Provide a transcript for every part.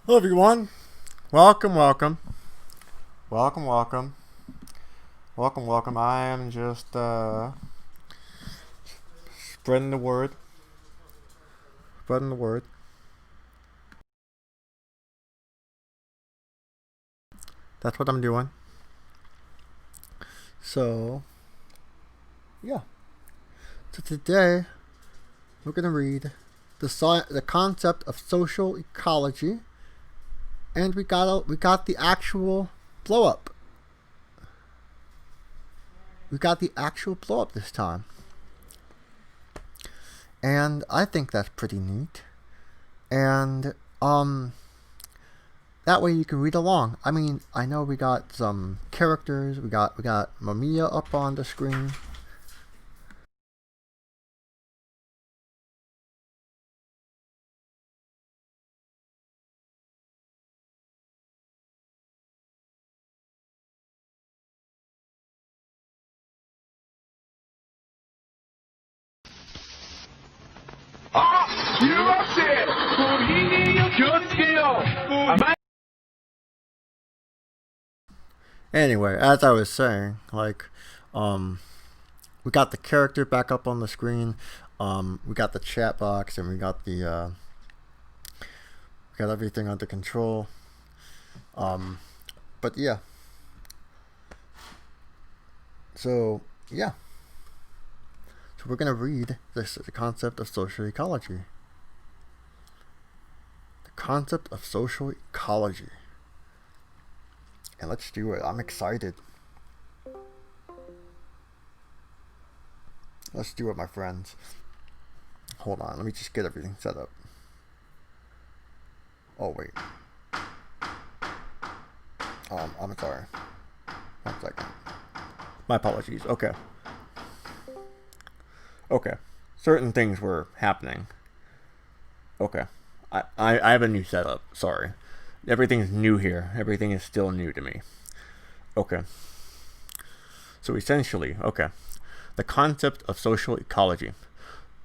Hello everyone. Welcome, welcome. Welcome, welcome. Welcome, welcome. I am just spreading the word. Spreading the word. That's what I'm doing. So, yeah. So today we're gonna read the concept of social ecology, and we got the actual blow up. We got the actual blow up this time. And I think that's pretty neat. And that way you can read along. I mean, I know we got some characters. We got Mamiya up on the screen. Anyway, as I was saying, we got the character back up on the screen. We got the chat box, and we got everything under control. But yeah. So yeah. So we're gonna read the concept of social ecology. The concept of social ecology. And let's do it. I'm excited. Let's do it, my friends. Hold on, let me just get everything set up. Oh, wait. I'm sorry. 1 second. My apologies. Okay. Okay. Certain things were happening. Okay. I have a new setup. Sorry. Everything is new here. Everything is still new to me. Okay. So essentially, okay. The concept of social ecology.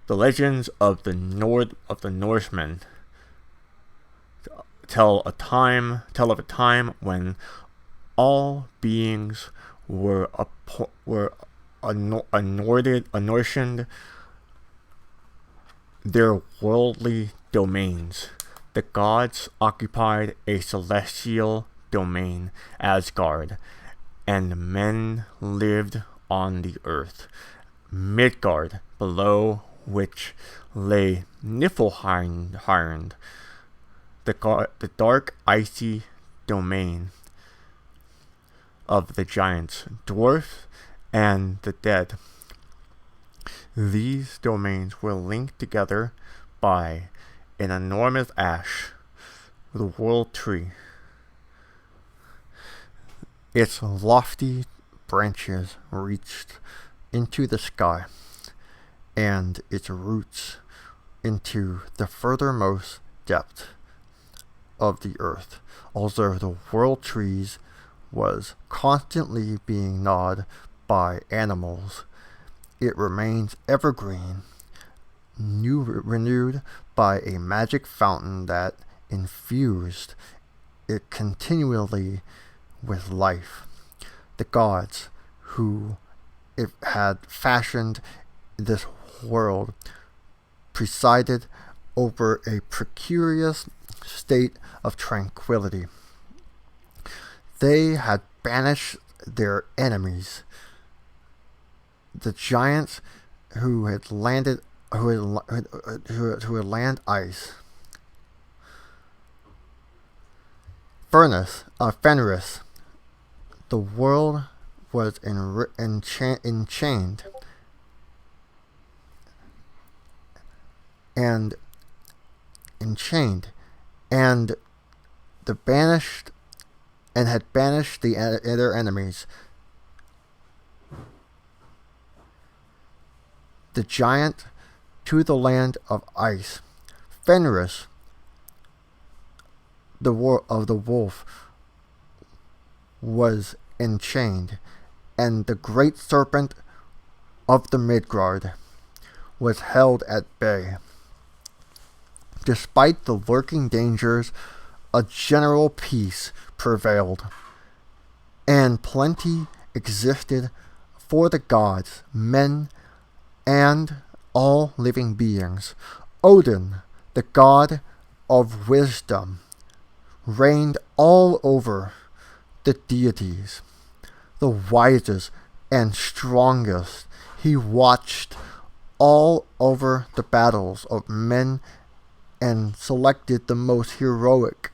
The legends of the Norsemen tell of a time when all beings were anortioned their worldly domains. The gods occupied a celestial domain, Asgard, and men lived on the earth, Midgard, below which lay Niflheim, the dark icy domain of the giants, dwarfs, and the dead. These domains were linked together by an enormous ash, the world tree. Its lofty branches reached into the sky, and its roots into the furthermost depth of the earth. Although the world trees was constantly being gnawed by animals, it remains evergreen, renewed by a magic fountain that infused it continually with life. The gods who had fashioned this world presided over a precarious state of tranquility. They had banished their enemies, the giants who had landed who had land ice. Fenris, the world was enchained and the banished and had banished their enemies. The giant to the land of ice. Fenris, the wolf, was enchained, and the great serpent of the Midgard was held at bay. Despite the lurking dangers a general peace prevailed, and plenty existed for the gods, men, and all living beings. Odin, the god of wisdom, reigned all over the deities. The wisest and strongest, he watched all over the battles of men and selected the most heroic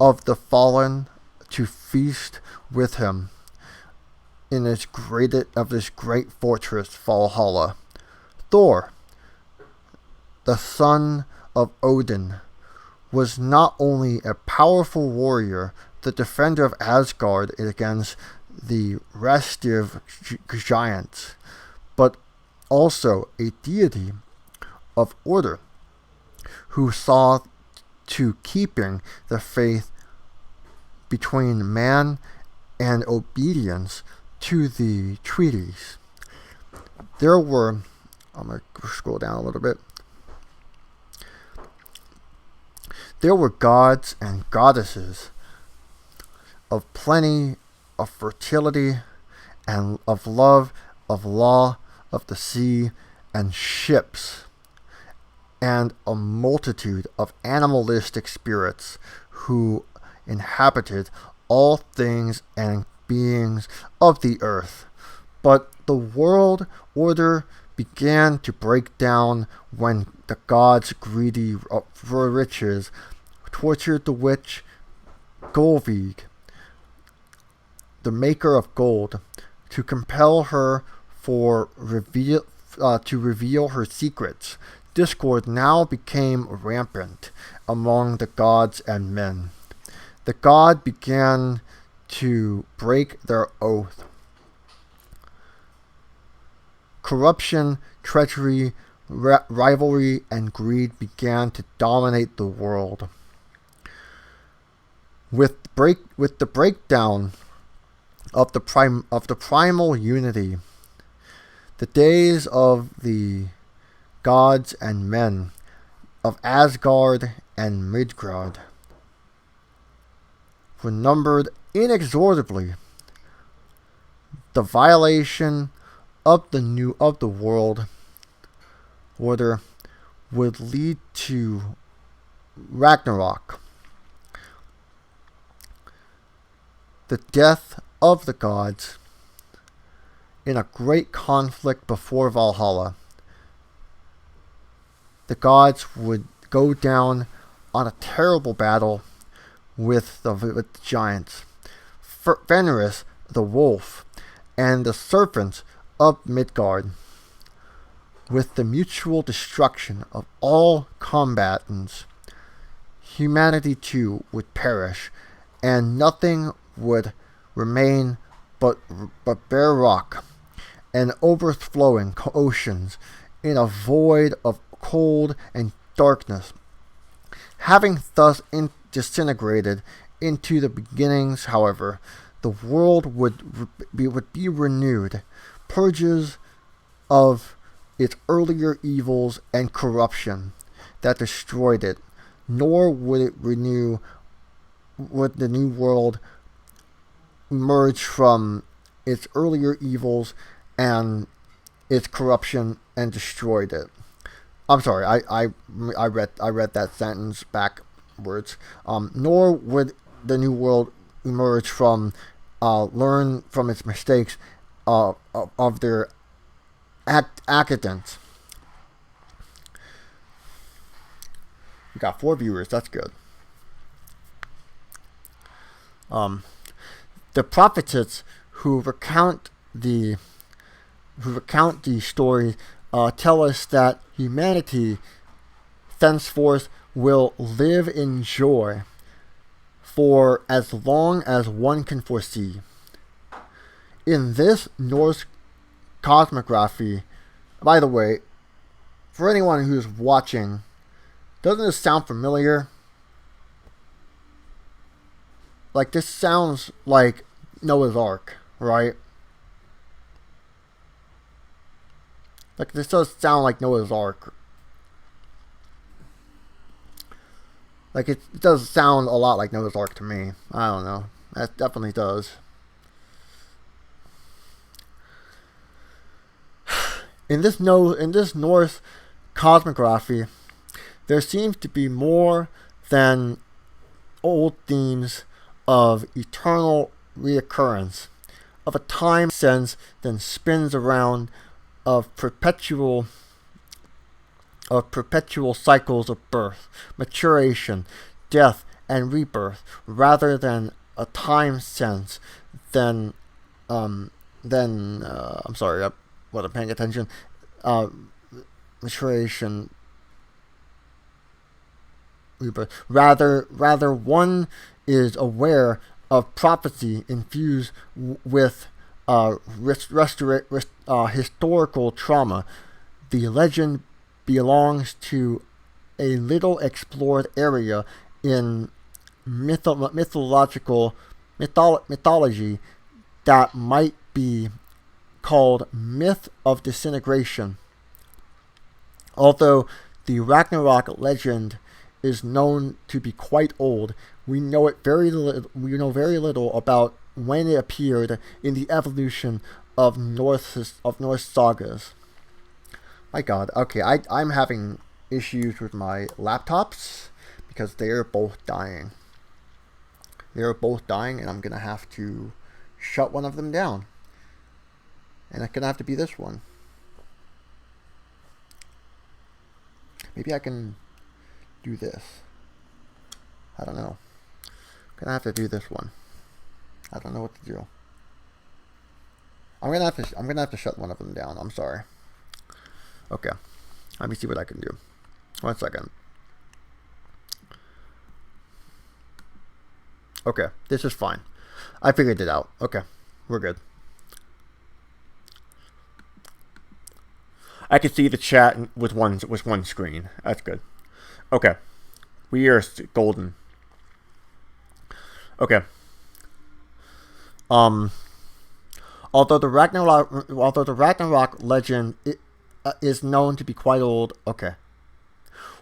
of the fallen to feast with him in this great fortress Valhalla. Thor, the son of Odin, was not only a powerful warrior, the defender of Asgard against the restive giants, but also a deity of order who saw to keeping the faith between man and obedience to the treaties. I'm going to scroll down a little bit. There were gods and goddesses of plenty, of fertility, and of love, of law, of the sea, and ships, and a multitude of animalistic spirits who inhabited all things and beings of the earth. But the world order began to break down when the gods, greedy for riches, tortured the witch Golvig, the maker of gold, to compel her to reveal her secrets. Discord now became rampant among the gods and men. The gods began to break their oath. Corruption, treachery, rivalry, and greed began to dominate the world. With the breakdown of the primal unity, the days of the gods and men of Asgard and Midgard were numbered inexorably. The violation of the world order would lead to Ragnarok, the death of the gods in a great conflict before Valhalla. The gods would go down on a terrible battle with the giants. Fenris, the wolf, and the serpents of Midgard, with the mutual destruction of all combatants. Humanity too would perish, and nothing would remain but bare rock and overflowing oceans in a void of cold and darkness. Having thus disintegrated into the beginnings, however, the world would be renewed, purges of its earlier evils and corruption that destroyed it, nor would the new world emerge from its earlier evils and its corruption and destroyed it. I'm sorry, I read that sentence backwards. Nor would the new world emerge from learn from its mistakes of their accidents. We got 4 viewers. That's good. The prophetess who recount the story tell us that humanity thenceforth will live in joy for as long as one can foresee. In this Norse cosmography, by the way, for anyone who's watching, doesn't this sound familiar? Like, this sounds like Noah's Ark, right? Like, this does sound like Noah's Ark. Like, it does sound a lot like Noah's Ark to me. I don't know. That definitely does. In this Norse cosmography, there seems to be more than old themes of eternal reoccurrence, of a time sense that spins around, of perpetual cycles of birth, maturation, death, and rebirth, rather than a time sense than I'm sorry, I wasn't paying attention. Maturation, rebirth. Rather, one is aware of prophecy infused with historical trauma. The legend belongs to a little explored area in mythology that might be called Myth of Disintegration. Although the Ragnarok legend is known to be quite old, we know very little about when it appeared in the evolution of Norse sagas. My God, okay, I'm having issues with my laptops because they're both dying. They're both dying, and I'm gonna have to shut one of them down. And it's gonna have to be this one. Maybe I can do this. I don't know. I'm gonna have to do this one. I don't know what to do. I'm gonna have to shut one of them down. I'm sorry. Okay. Let me see what I can do. 1 second. Okay, this is fine. I figured it out. Okay, we're good. I can see the chat with one screen. That's good. Okay, we are golden. Okay. Although the Ragnarok legend is known to be quite old. Okay.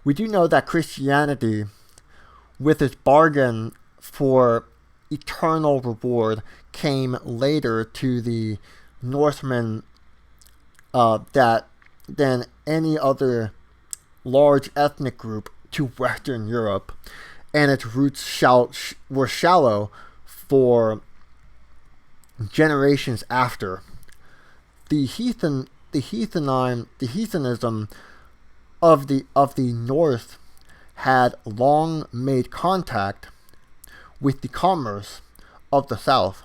We do know that Christianity, with its bargain for eternal reward, came later to the Northmen than any other large ethnic group to Western Europe, and its roots were shallow for generations after. The heathenism of the North had long made contact with the commerce of the South.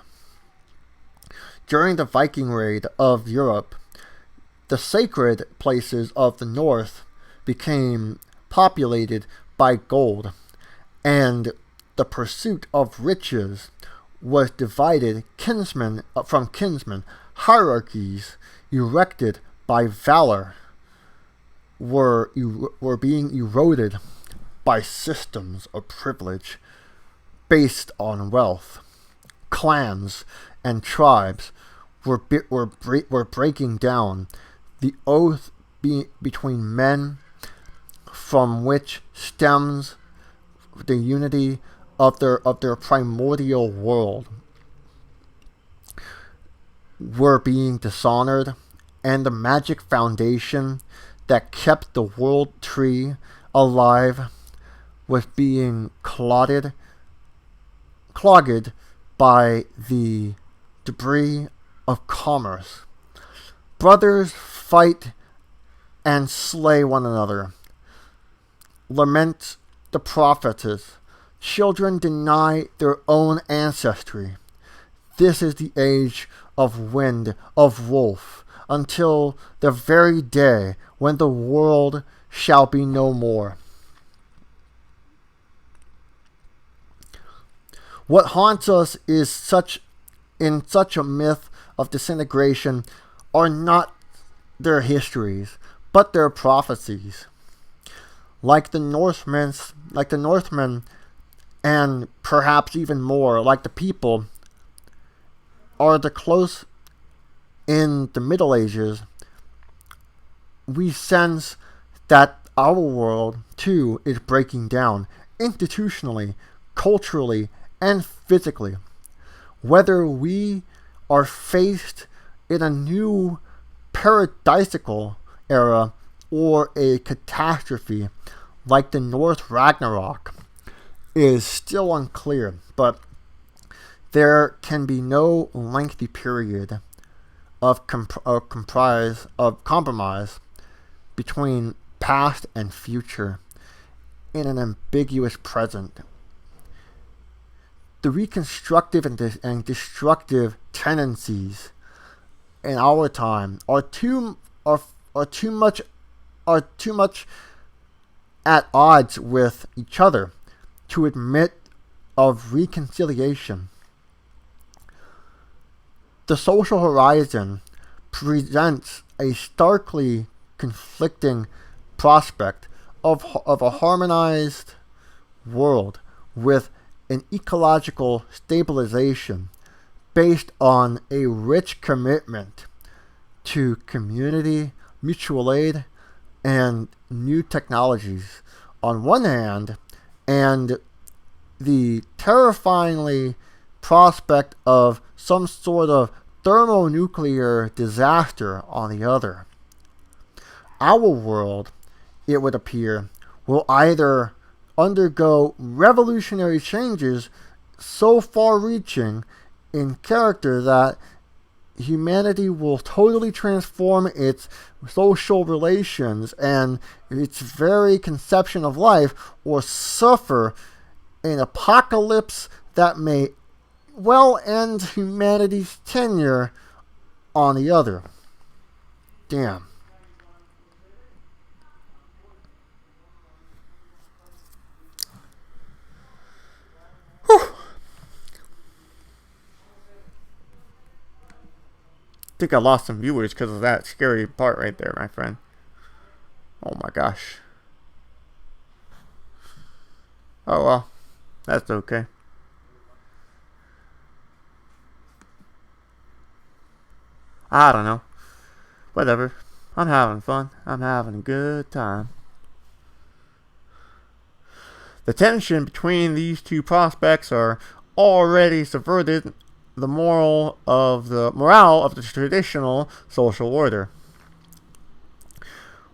During the Viking raid of Europe, the sacred places of the North became populated by gold, and the pursuit of riches was divided from kinsmen. Hierarchies erected by valor were being eroded by systems of privilege based on wealth. Clans and tribes were breaking down. The oath between men, from which stems the unity of their primordial world, were being dishonored, and the magic foundation that kept the world tree alive was being clogged by the debris of commerce. Brothers fight and slay one another. Lament the prophetess. Children deny their own ancestry. This is the age of wind, of wolf, until the very day when the world shall be no more. What haunts us in such a myth of disintegration are not their histories, but their prophecies. Like the Northmen, and perhaps even more, like the people, are the close in the Middle Ages, we sense that our world too is breaking down, institutionally, culturally, and physically. Whether we are faced in a new paradisical era or a catastrophe like the Norse Ragnarok is still unclear, but there can be no lengthy period of compromise between past and future in an ambiguous present. The reconstructive and destructive tendencies in our time are too much at odds with each other to admit of reconciliation. The social horizon presents a starkly conflicting prospect of a harmonized world with an ecological stabilization based on a rich commitment to community, mutual aid, and new technologies on one hand, and the terrifyingly prospect of some sort of thermonuclear disaster on the other. Our world, it would appear, will either undergo revolutionary changes so far-reaching in character that humanity will totally transform its social relations and its very conception of life, or suffer an apocalypse that may well end humanity's tenure on the other. Damn. Whew. I think I lost some viewers because of that scary part right there, my friend. Oh my gosh. Oh well, that's okay. I don't know. Whatever. I'm having fun. I'm having a good time. The tension between these two prospects are already subverted the morale of the traditional social order.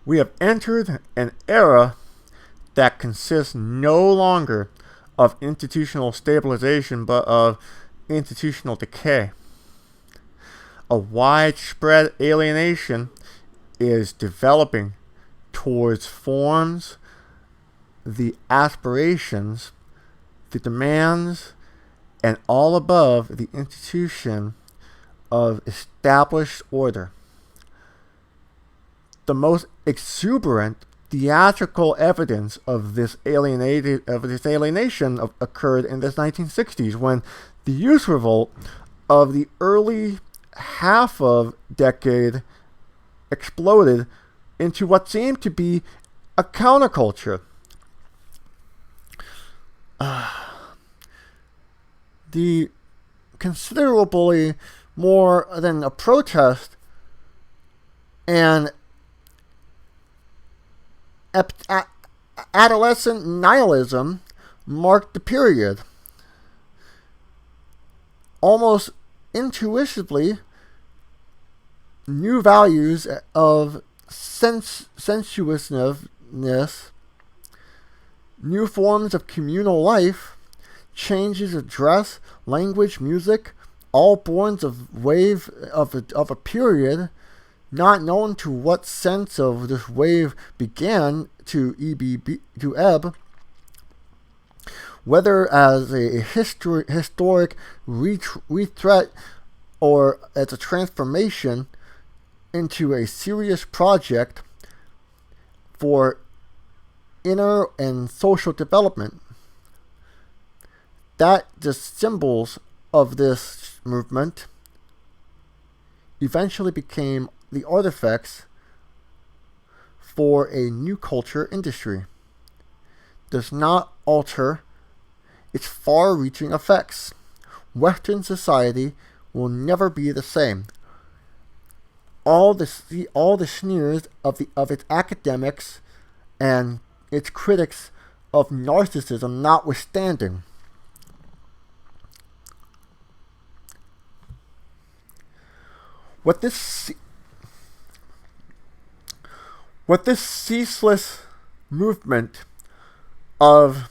We have entered an era that consists no longer of institutional stabilization but of institutional decay. A widespread alienation is developing towards forms, the aspirations, the demands, and all above the institution of established order. The most exuberant theatrical evidence of this alienation occurred in the 1960s, when the youth revolt of the early half of decade exploded into what seemed to be a counterculture. The considerably more than a protest and adolescent nihilism marked the period. Almost intuitively, new values of sensuousness, new forms of communal life, changes of dress, language, music, all born of wave of a period, not known to what sense of this wave began to ebb, whether as a historic retreat or as a transformation into a serious project for inner and social development. That the symbols of this movement eventually became the artifacts for a new culture industry does not alter its far-reaching effects. Western society will never be the same. All the sneers of its academics and its critics of narcissism notwithstanding. What this ceaseless movement of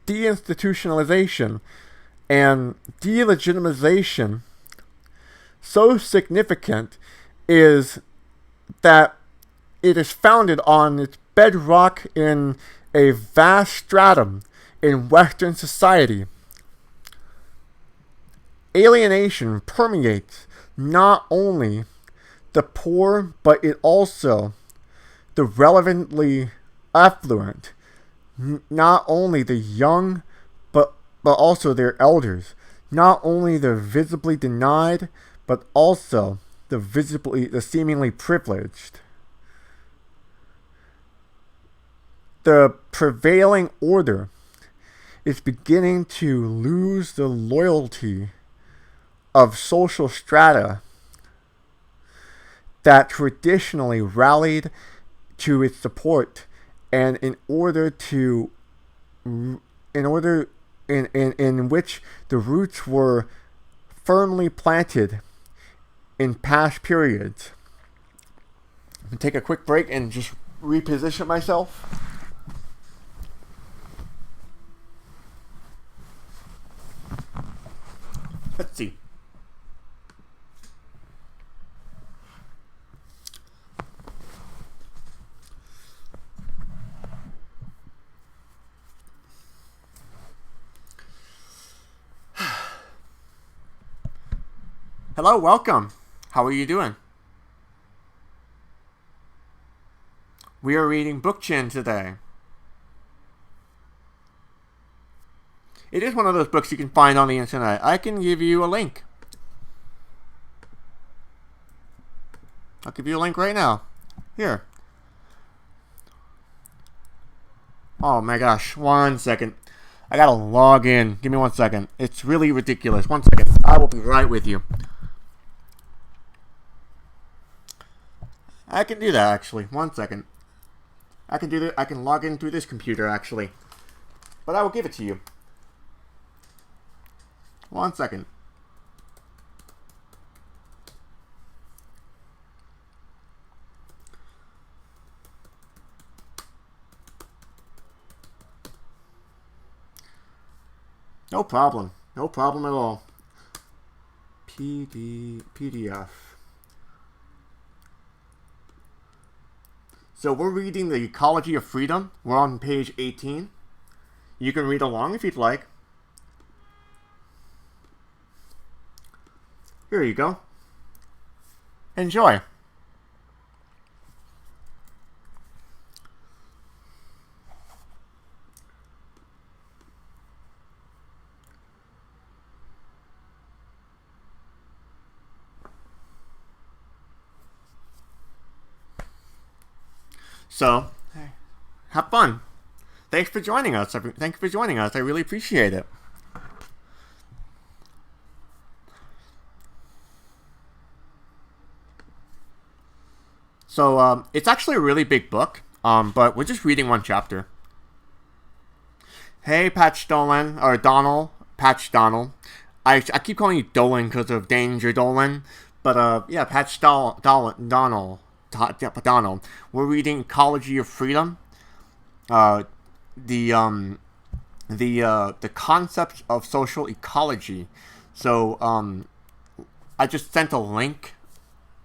deinstitutionalization and delegitimization so significant is that it is founded on its bedrock in a vast stratum in Western society. Alienation permeates not only the poor, but it also the relevantly affluent, not only the young, but also their elders, not only the visibly denied, but also the seemingly privileged. The prevailing order is beginning to lose the loyalty of social strata that traditionally rallied to its support, and in which the roots were firmly planted in past periods. I'm gonna take a quick break and just reposition myself. Let's see. Hello, welcome. How are you doing? We are reading Bookchin today. It is one of those books you can find on the internet. I can give you a link. I'll give you a link right now. Here. Oh my gosh, 1 second. I gotta log in. Give me 1 second. It's really ridiculous. 1 second. I will be right with you. I can do that actually. 1 second. I can do that. I can log in through this computer actually. But I will give it to you. 1 second. No problem. No problem at all. PDF. So we're reading The Ecology of Freedom. We're on page 18. You can read along if you'd like. Here you go. Enjoy. So, have fun. Thanks for joining us. Thank you for joining us. I really appreciate it. So, it's actually a really big book, but we're just reading one chapter. Hey, Patch Dolan, or Donald, Patch Donald. I keep calling you Dolan because of Danger Dolan, but yeah, Patch Donald. We're reading Ecology of Freedom. The concepts of social ecology. So I just sent a link.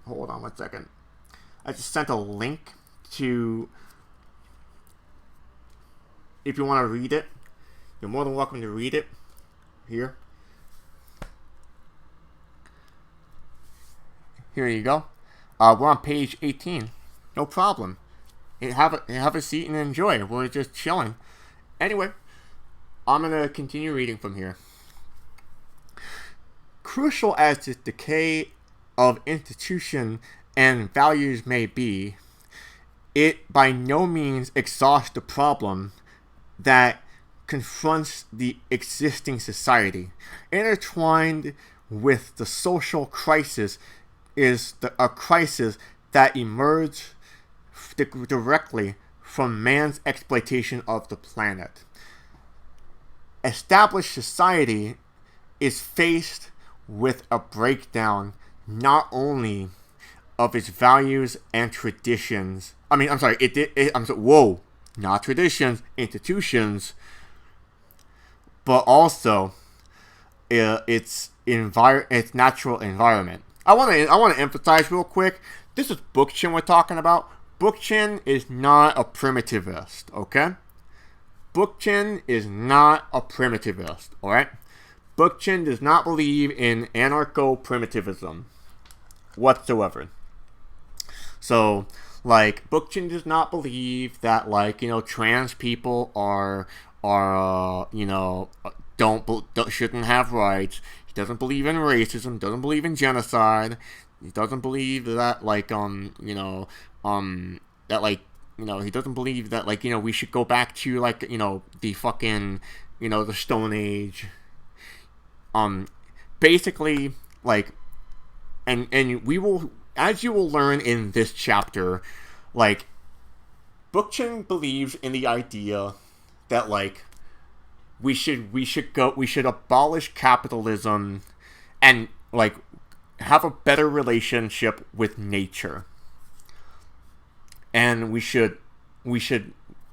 Hold on 1 second. I just sent a link to, if you want to read it, you're more than welcome to read it here. Here you go. We're on page 18. No problem. Have a seat and enjoy. We're just chilling. Anyway, I'm going to continue reading from here. Crucial as the decay of institution and values may be, it by no means exhausts the problem that confronts the existing society. Intertwined with the social crisis is a crisis that emerged directly from man's exploitation of the planet. Established society is faced with a breakdown not only of its values and traditions. Not traditions, institutions, but also its natural environment. I want to emphasize real quick. This is Bookchin we're talking about. Bookchin is not a primitivist, okay? Bookchin is not a primitivist, alright? Bookchin does not believe in anarcho-primitivism whatsoever. So, like, Bookchin does not believe that, like, trans people shouldn't have rights. He doesn't believe in racism, doesn't believe in genocide. He doesn't believe that, he doesn't believe that, we should go back to, the fucking, the Stone Age. Basically, and we will, as you will learn in this chapter, Bookchin believes in the idea that, we should abolish capitalism and, have a better relationship with nature. And we should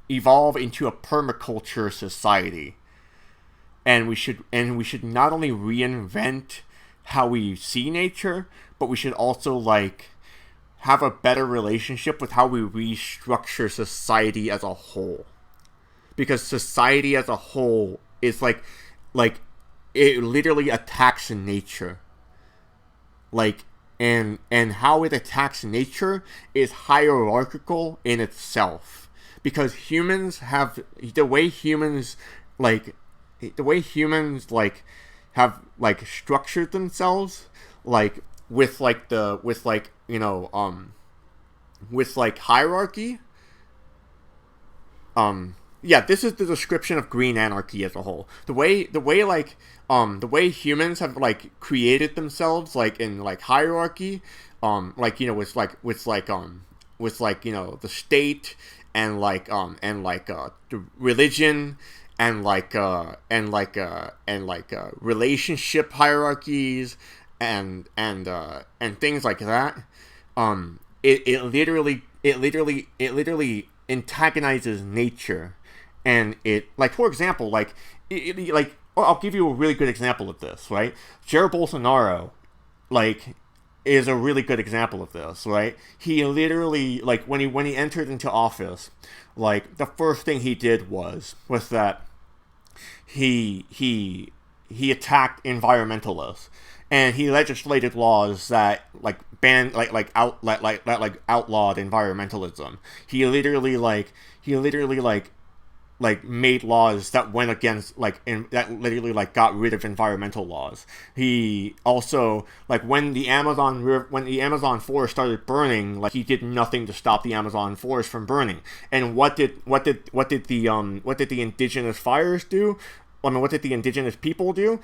evolve into a permaculture society. And we should not only reinvent how we see nature, but we should also have a better relationship with how we restructure society as a whole. Because society as a whole is it literally attacks nature. And how it attacks nature is hierarchical in itself. Because humans have the way humans have structured themselves with hierarchy. Yeah, this is the description of green anarchy as a whole. The way humans have created themselves in hierarchy, with the state and the religion and relationship hierarchies and things like that. It literally antagonizes nature. And it, for example, I'll give you a really good example of this, right? Jair Bolsonaro, is a really good example of this, right? He literally, when he entered into office, the first thing he did was that he attacked environmentalists, and he legislated laws that outlawed environmentalism. He literally made laws that went against that literally got rid of environmental laws. He also when the Amazon forest started burning, he did nothing to stop the Amazon forest from burning. And what did the indigenous fires do? What did the indigenous people do?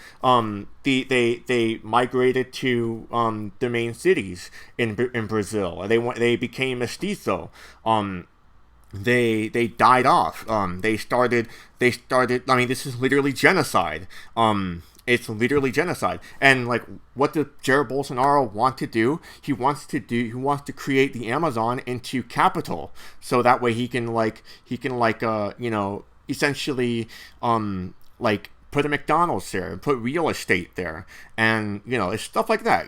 They migrated to the main cities in Brazil. They became mestizo. They died off. They started. This is literally genocide. It's literally genocide. And what does Jair Bolsonaro want to do? He wants to create the Amazon into capital, so that way he can essentially put a McDonald's there and put real estate there, and it's stuff like that.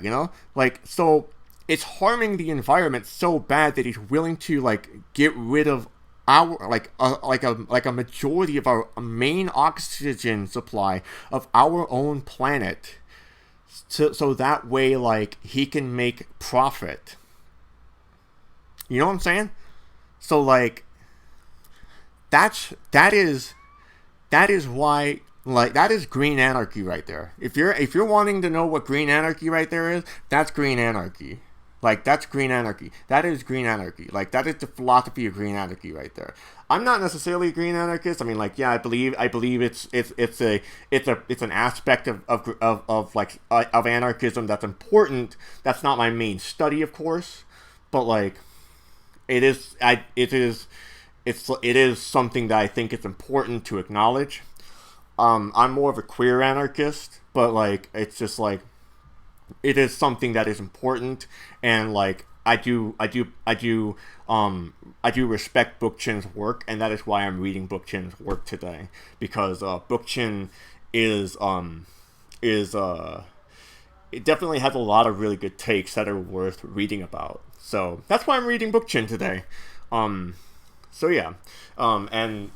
So it's harming the environment so bad that he's willing to get rid of our a majority of our main oxygen supply of our own planet, so that way he can make profit. You know what I'm saying? So that is why that is green anarchy right there. If you're wanting to know what green anarchy right there is, that's green anarchy. That's green anarchy. That is green anarchy. That is the philosophy of green anarchy right there. I'm not necessarily a green anarchist. I believe it's an aspect of anarchism that's important. That's not my main study, of course, but it is it is something that I think it's important to acknowledge. I'm more of a queer anarchist, but like it's just like it is something that is important, and like I do respect Bookchin's work, and that is why I'm reading Bookchin's work today, because Bookchin is it definitely has a lot of really good takes that are worth reading about. So that's why I'm reading Bookchin today. So yeah, and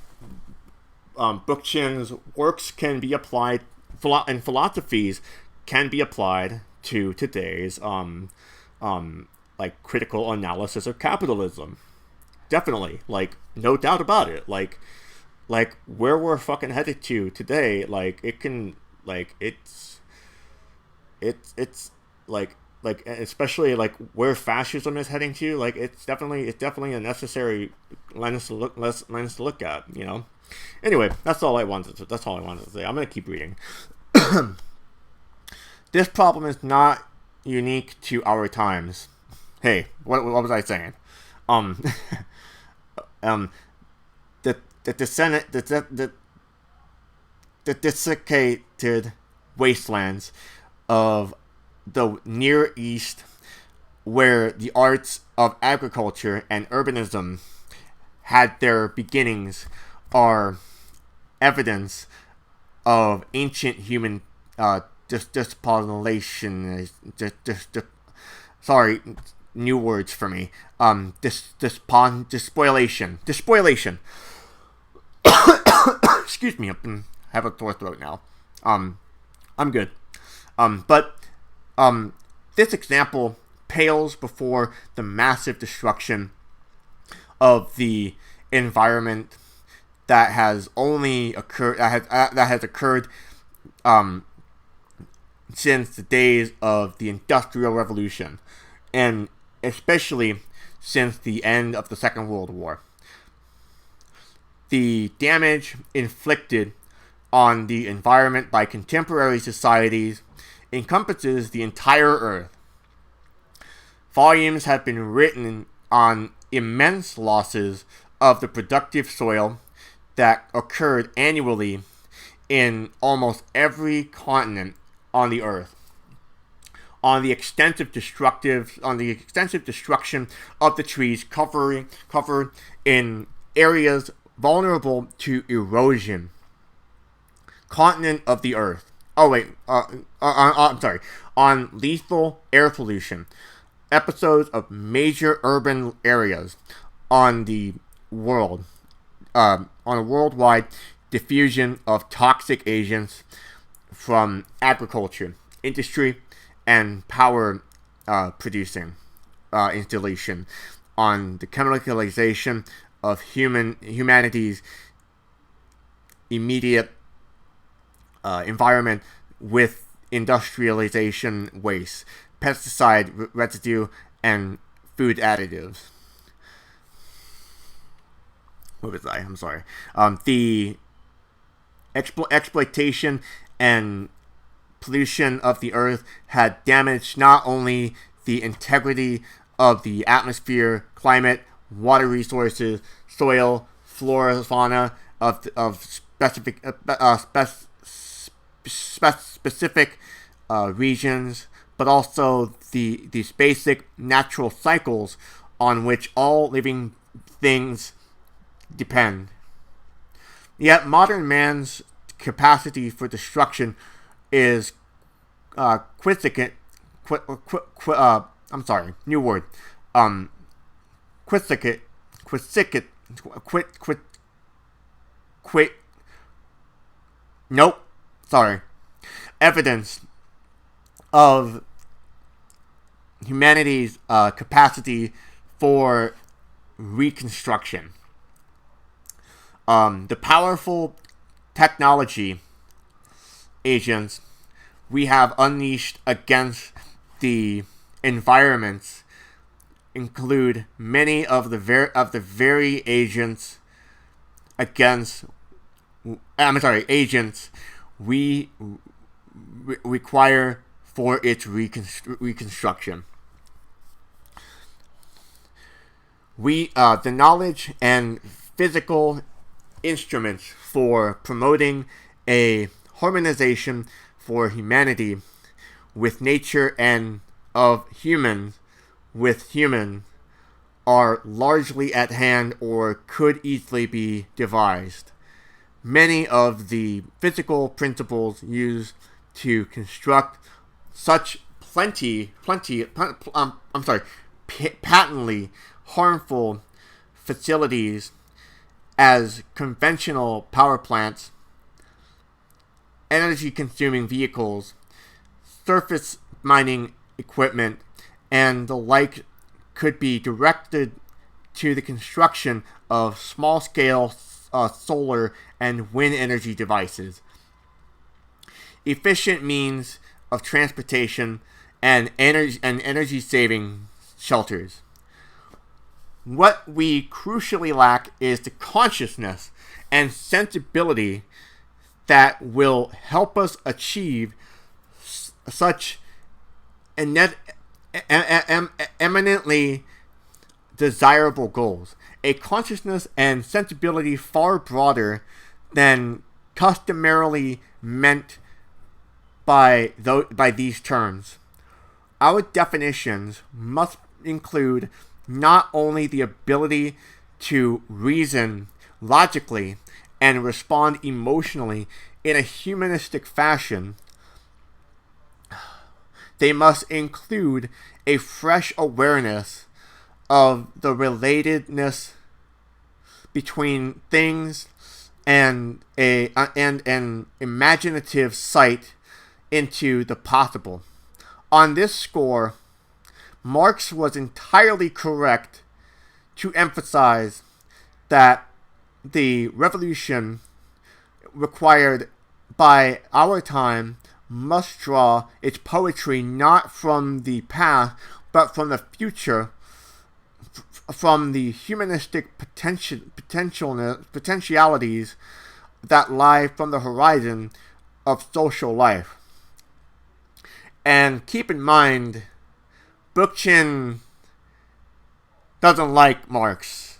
Bookchin's works can be applied, and philosophies can be applied to today's like critical analysis of capitalism. Definitely, like no doubt about it. Like where we're fucking headed to today, like it can, like it's like especially like where fascism is heading to, like it's definitely a necessary lens to look at, you know. Anyway, that's all I wanted to say. I'm gonna keep reading. This problem is not unique to our times. Hey, what was I saying? The desiccated wastelands of the Near East, where the arts of agriculture and urbanism had their beginnings, are evidence of ancient human despopulation. Sorry, new words for me. Despoilation. Excuse me, I have a sore throat now. I'm good. But this example pales before the massive destruction of the environment that has occurred since the days of the Industrial Revolution, and especially since the end of the Second World War. The damage inflicted on the environment by contemporary societies encompasses the entire Earth. Volumes have been written on immense losses of the productive soil that occurred annually in almost every continent on the Earth, on the extensive destruction of the trees covered in areas vulnerable to erosion. Continent of the Earth. I'm sorry. On lethal air pollution. Episodes of major urban areas on the world. On a worldwide diffusion of toxic agents from agriculture, industry, and power producing installation, on the chemicalization of humanity's immediate environment with industrialization waste, pesticide residue, and food additives. What was I? I'm sorry. The exploitation and pollution of the earth had damaged not only the integrity of the atmosphere, climate, water resources, soil, flora, fauna of specific regions, but also these basic natural cycles on which all living things depend. Yet modern man's capacity for destruction is quixotic. I'm sorry, new word. Quixotic. Nope. Sorry. Evidence of humanity's capacity for reconstruction. The powerful technology agents we have unleashed against the environments include many of the very agents we require for its reconstruction. The knowledge and physical instruments for promoting a harmonization for humanity with nature and of humans with humans are largely at hand or could easily be devised. Many of the physical principles used to construct such patently harmful facilities as conventional power plants, energy-consuming vehicles, surface mining equipment, and the like could be directed to the construction of small-scale solar and wind energy devices, efficient means of transportation, and energy-saving shelters. What we crucially lack is the consciousness and sensibility that will help us achieve such eminently desirable goals. A consciousness and sensibility far broader than customarily meant by these terms. Our definitions must include not only the ability to reason logically and respond emotionally in a humanistic fashion, they must include a fresh awareness of the relatedness between things and an imaginative sight into the possible. On this score, Marx was entirely correct to emphasize that the revolution required by our time must draw its poetry not from the past, but from the future, from the humanistic potentialities that lie from the horizon of social life. And keep in mind, Bookchin doesn't like Marx.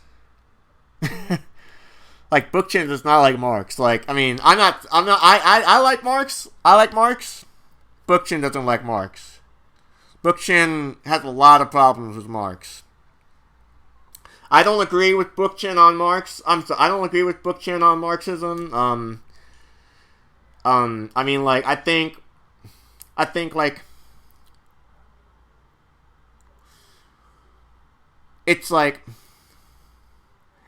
Like, Bookchin does not like Marx. Like, I mean, I like Marx. I like Marx. Bookchin doesn't like Marx. Bookchin has a lot of problems with Marx. I don't agree with Bookchin on Marx. I don't agree with Bookchin on Marxism. I mean, like, I think, like, it's like,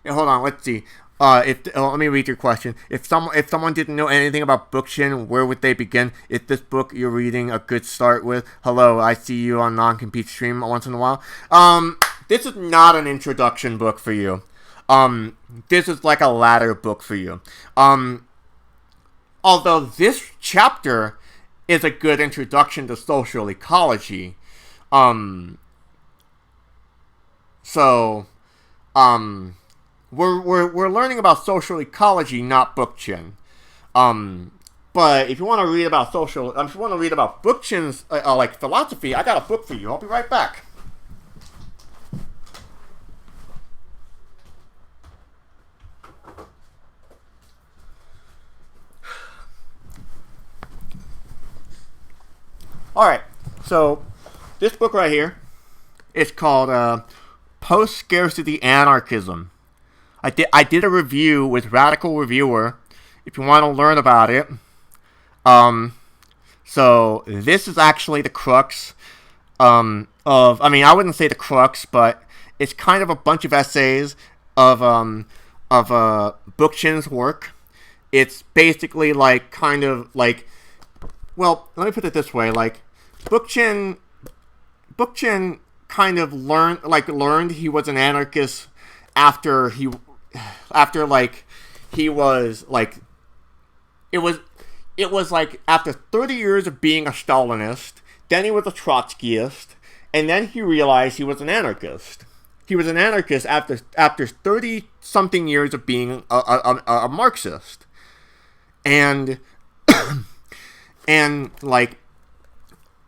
hold on, let's see. Let me read your question. If someone didn't know anything about Bookchin, where would they begin? Is this book you're reading a good start with? Hello, I see you on non-compete stream once in a while. This is not an introduction book for you. This is like a ladder book for you. Although this chapter is a good introduction to social ecology. We're learning about social ecology, not Bookchin. But if you want to read about if you want to read about Bookchin's like philosophy, I got a book for you. I'll be right back. All right, so this book right here is called Post-Scarcity Anarchism. I did a review with Radical Reviewer, if you want to learn about it. So this is actually the crux I wouldn't say the crux, but it's kind of a bunch of essays of Bookchin's work. It's basically like kind of like, well, let me put it this way, like Bookchin kind of learned he was an anarchist after he was like, it was like after 30 years of being a Stalinist, then he was a Trotskyist, and then he realized he was an anarchist. He was an anarchist after 30 something years of being a Marxist. And and like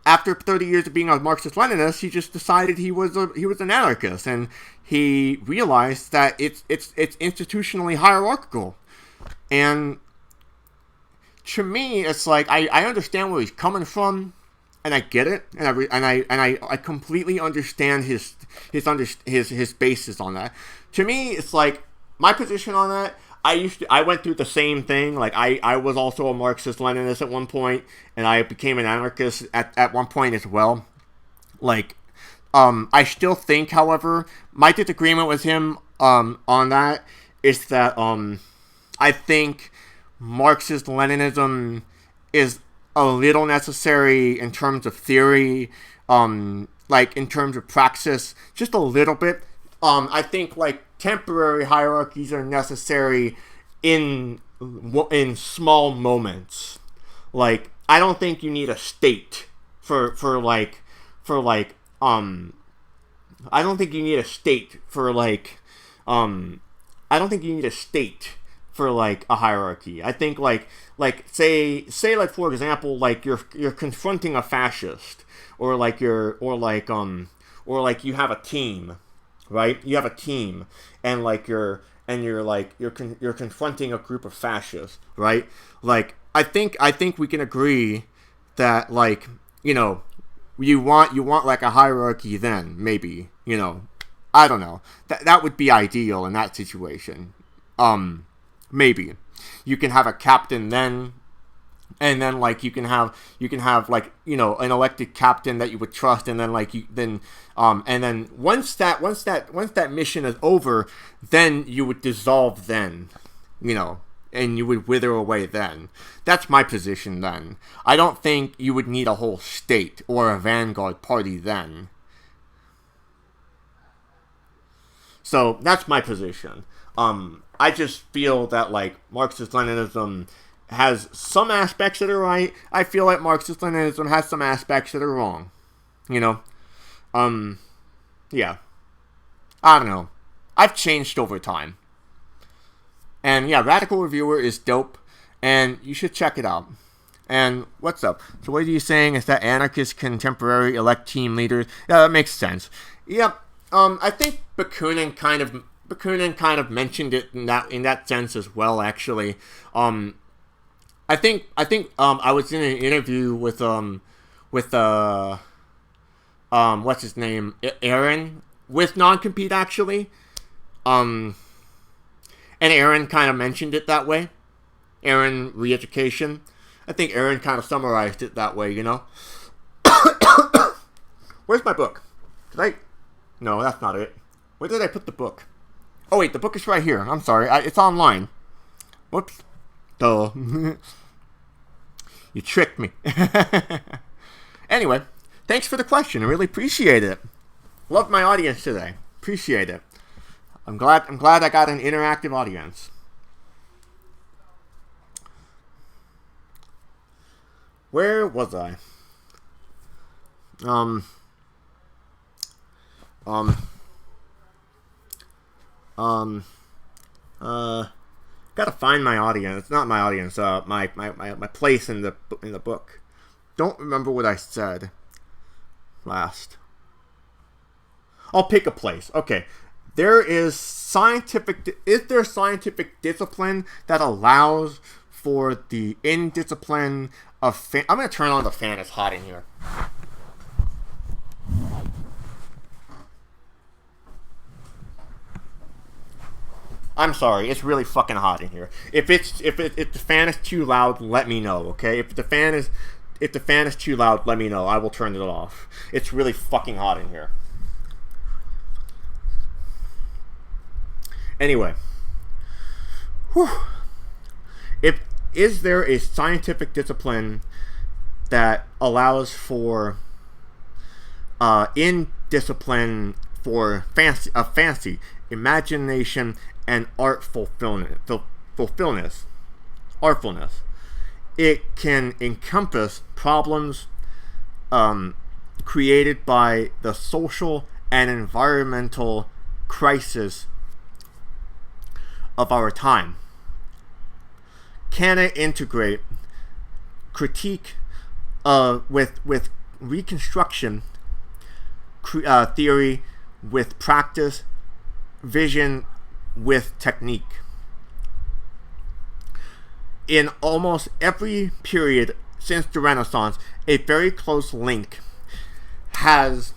after 30 years of being a Marxist-Leninist, he just decided he was an anarchist, and he realized that it's institutionally hierarchical. And to me, it's like I understand where he's coming from, and I get it, and I completely understand his basis on that. To me, it's like my position on that. I went through the same thing. Like I was also a Marxist-Leninist at one point, and I became an anarchist at one point as well. Like, I still think, however, my disagreement with him on that is that I think Marxist-Leninism is a little necessary in terms of theory, like in terms of praxis, just a little bit. I think like temporary hierarchies are necessary in small moments. Like, I don't think you need a state I don't think you need a state for a hierarchy. I think like say like for example, like you're confronting a fascist, or you have a team, right? You have a team, and you're confronting a group of fascists, right? Like I think we can agree that like, you know, you want like a hierarchy then, maybe, you know, I don't know. That would be ideal in that situation. Maybe you can have a captain then, and then like you can have like, you know, an elected captain that you would trust, and then and then once that mission is over, then you would dissolve then, you know, and you would wither away then. That's my position then. I don't think you would need a whole state or a vanguard party then. So that's my position. I just feel that like Marxist-Leninism has some aspects that are right. I feel like Marxist-Leninism has some aspects that are wrong. You know? Yeah. I don't know. I've changed over time. And yeah, Radical Reviewer is dope, and you should check it out. And what's up? So what are you saying is that anarchists can temporarily elect team leaders? Yeah, that makes sense. Yep. I think Bakunin kind of mentioned it in that sense as well, actually. I think I was in an interview with what's his name? Aaron, with Non-Compete, actually. And Aaron kind of mentioned it that way. Aaron Re-Education. I think Aaron kind of summarized it that way, you know? Where's my book? No, that's not it. Where did I put the book? Oh, wait, the book is right here. I'm sorry. It's online. Whoops. Duh. You tricked me. Anyway, thanks for the question. I really appreciate it. Love my audience today. Appreciate it. I'm glad I got an interactive audience. Where was I? Gotta find my audience. Not my audience. My place in the book. Don't remember what I said last. I'll pick a place. Okay. Is there scientific discipline that allows for the indiscipline of I'm going to turn on the fan. It's hot in here. I'm sorry, it's really fucking hot in here. If the fan is too loud, let me know, okay? If the fan is too loud, let me know. I will turn it off. It's really fucking hot in here. Anyway, is there a scientific discipline that allows for indiscipline for fancy, imagination, and artfulness? It can encompass problems created by the social and environmental crisis of our time. Can it integrate critique with reconstruction theory with practice, vision with technique. In almost every period since the Renaissance, a very close link has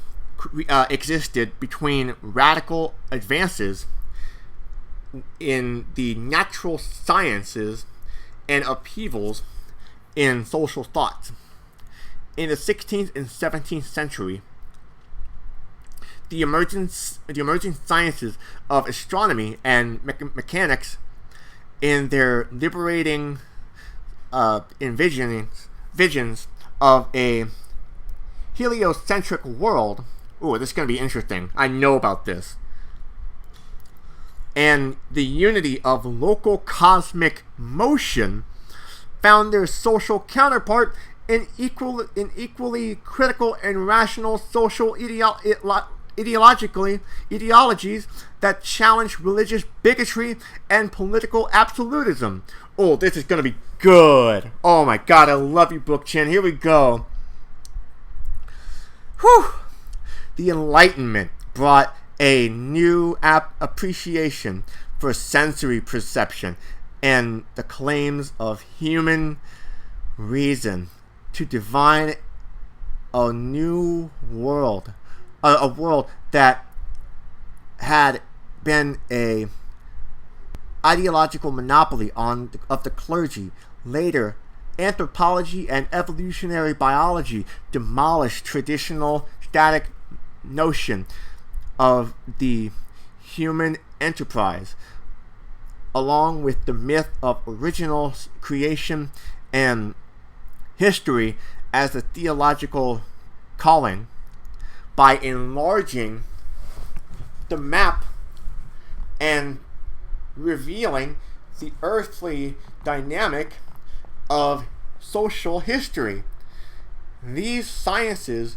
existed between radical advances in the natural sciences and upheavals in social thought. In the 16th and 17th century, the emerging sciences of astronomy and mechanics, in their liberating visions of a heliocentric world. Ooh, this is going to be interesting. I know about this. And the unity of local cosmic motion found their social counterpart in equally critical and rational social ideologies that challenge religious bigotry and political absolutism. Oh, this is going to be good. Oh my god, I love you, Bookchin. Here we go. Whew. The Enlightenment brought a new appreciation for sensory perception and the claims of human reason to divine a new world. A world that had been a ideological monopoly of the clergy. Later, anthropology and evolutionary biology demolished traditional static notion of the human enterprise, along with the myth of original creation and history as a theological calling, by enlarging the map and revealing the earthly dynamic of social history. These sciences,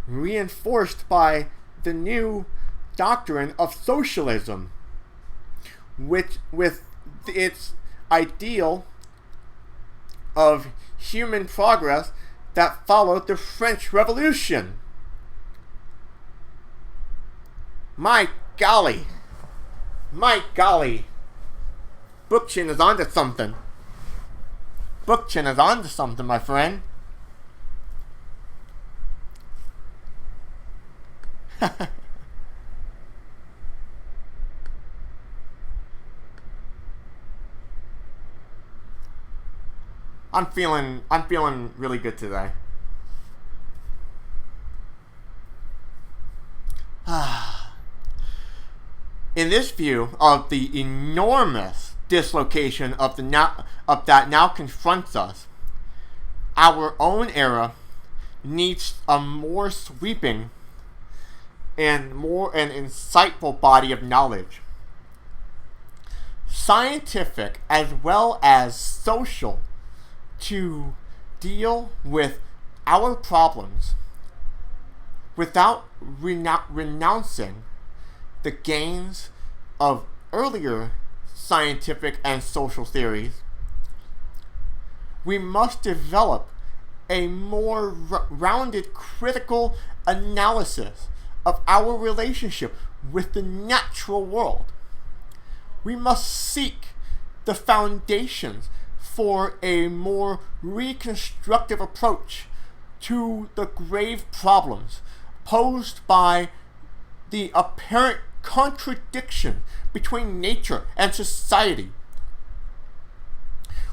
reinforced by the new doctrine of socialism, which with its ideal of human progress that followed the French Revolution. My golly. Bookchin is onto something. My friend. I'm feeling really good today. In this view of the enormous dislocation of that now confronts us, our own era needs a more sweeping and more an insightful body of knowledge, scientific as well as social, to deal with our problems without renouncing the gains of earlier scientific and social theories. We must develop a more rounded critical analysis of our relationship with the natural world. We must seek the foundations for a more reconstructive approach to the grave problems posed by the apparent contradiction between nature and society.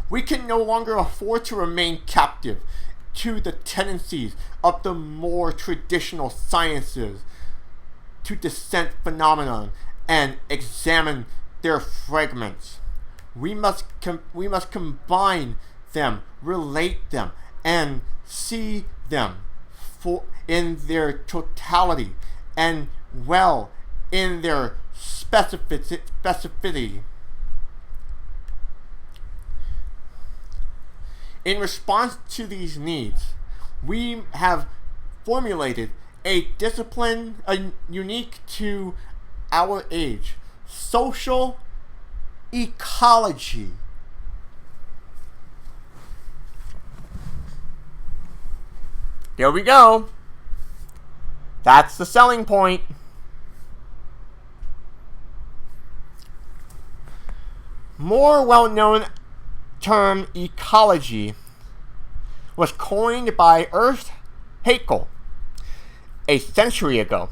We can no longer afford to remain captive to the tendencies of the more traditional sciences to dissect phenomenon and examine their fragments. We must combine them, relate them, and see them in their totality and in their specificity. In response to these needs, we have formulated a discipline unique to our age: social ecology. There we go. That's the selling point. More well-known term ecology was coined by Ernst Haeckel a century ago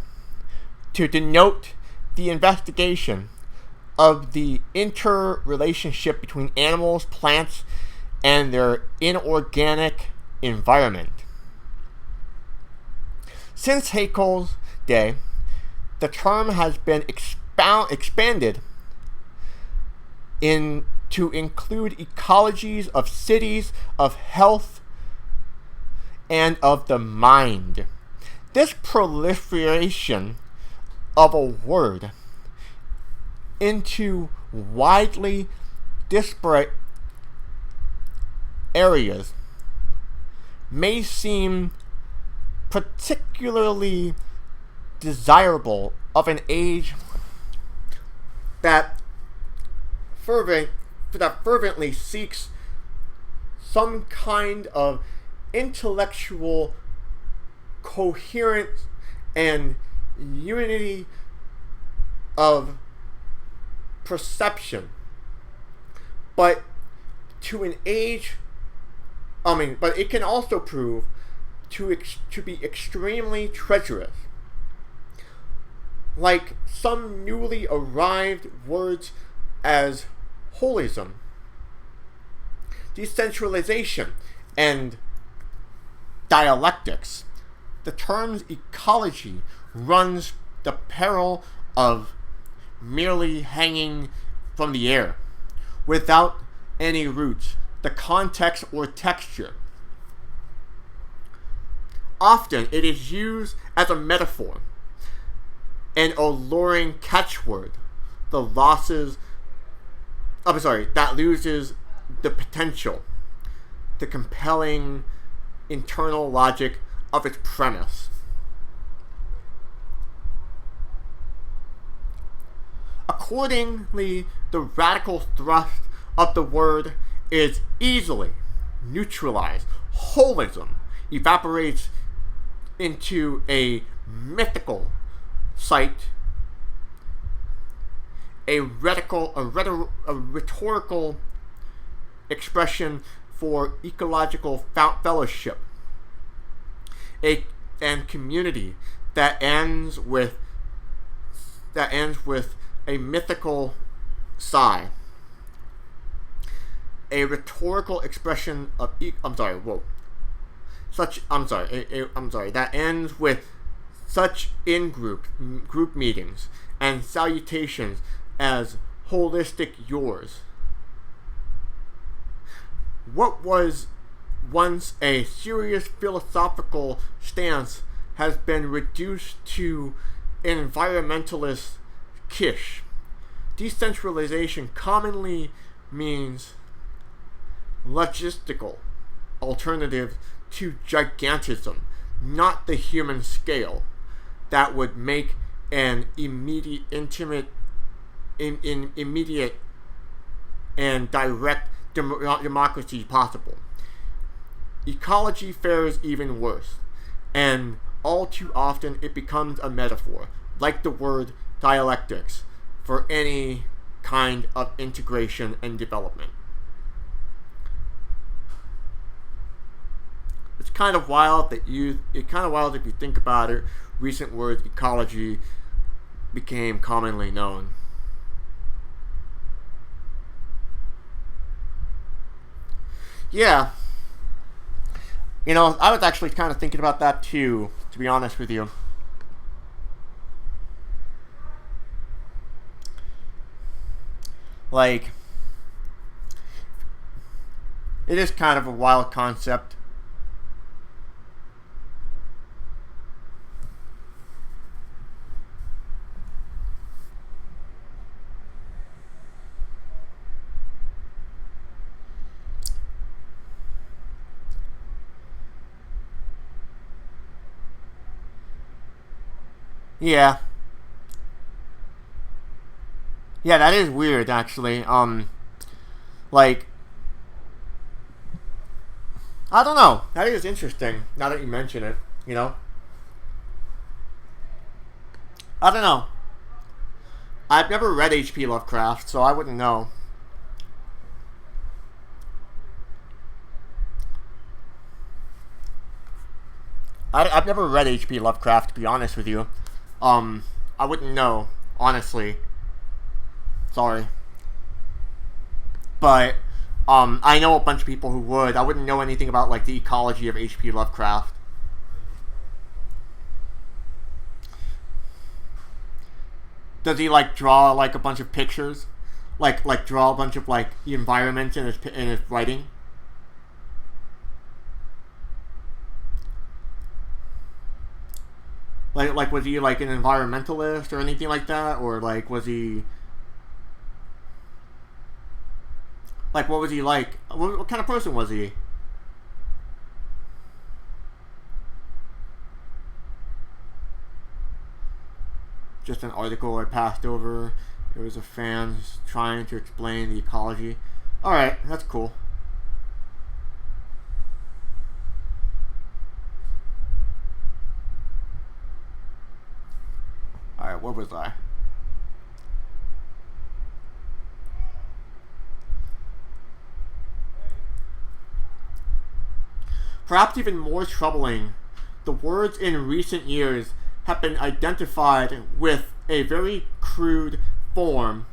to denote the investigation of the interrelationship between animals, plants, and their inorganic environment. Since Haeckel's day, the term has been expanded to include ecologies of cities, of health, and of the mind. This proliferation of a word into widely disparate areas may seem particularly desirable of an age that fervently seeks some kind of intellectual coherence and unity of perception, but it can also prove to be extremely treacherous. Like some newly arrived words as holism, decentralization, and dialectics, the terms ecology runs the peril of merely hanging from the air, without any roots, the context or texture. Often it is used as a metaphor, an alluring catchword, that loses the potential, the compelling internal logic of its premise. Accordingly, the radical thrust of the word is easily neutralized. Holism evaporates into a mythical sight, a rhetorical expression for ecological fellowship, and community that ends with a mythical sigh, a rhetorical expression of that ends with such group meetings and salutations as holistic yours. What was once a serious philosophical stance has been reduced to environmentalist kish. Decentralization commonly means logistical alternative to gigantism, not the human scale that would make an immediate and direct democracy possible. Ecology fares even worse, and all too often it becomes a metaphor, like the word dialectics, for any kind of integration and development. It's kind of wild if you think about it. Recent words, ecology, became commonly known. Yeah. I was actually kind of thinking about that too, to be honest with you. Like, it is kind of a wild concept. Yeah. Yeah, that is weird, actually. I I don't know. That is interesting, now that you mention it, you know? I don't know. I've never read H.P. Lovecraft, so I wouldn't know. I've never read H.P. Lovecraft, to be honest with you. I wouldn't know, honestly. Sorry. But, I know a bunch of people who would. I wouldn't know anything about, like, the ecology of H.P. Lovecraft. Does he, like, draw, like, a bunch of pictures? Like draw a bunch of, like, the environment in his writing? Like, was he, like, an environmentalist or anything like that? Or, like, was he... Like, what was he like? What kind of person was he? Just an article I passed over. It was a fan trying to explain the ecology. Alright, that's cool. Alright, where was I? Perhaps even more troubling, the words in recent years have been identified with a very crude form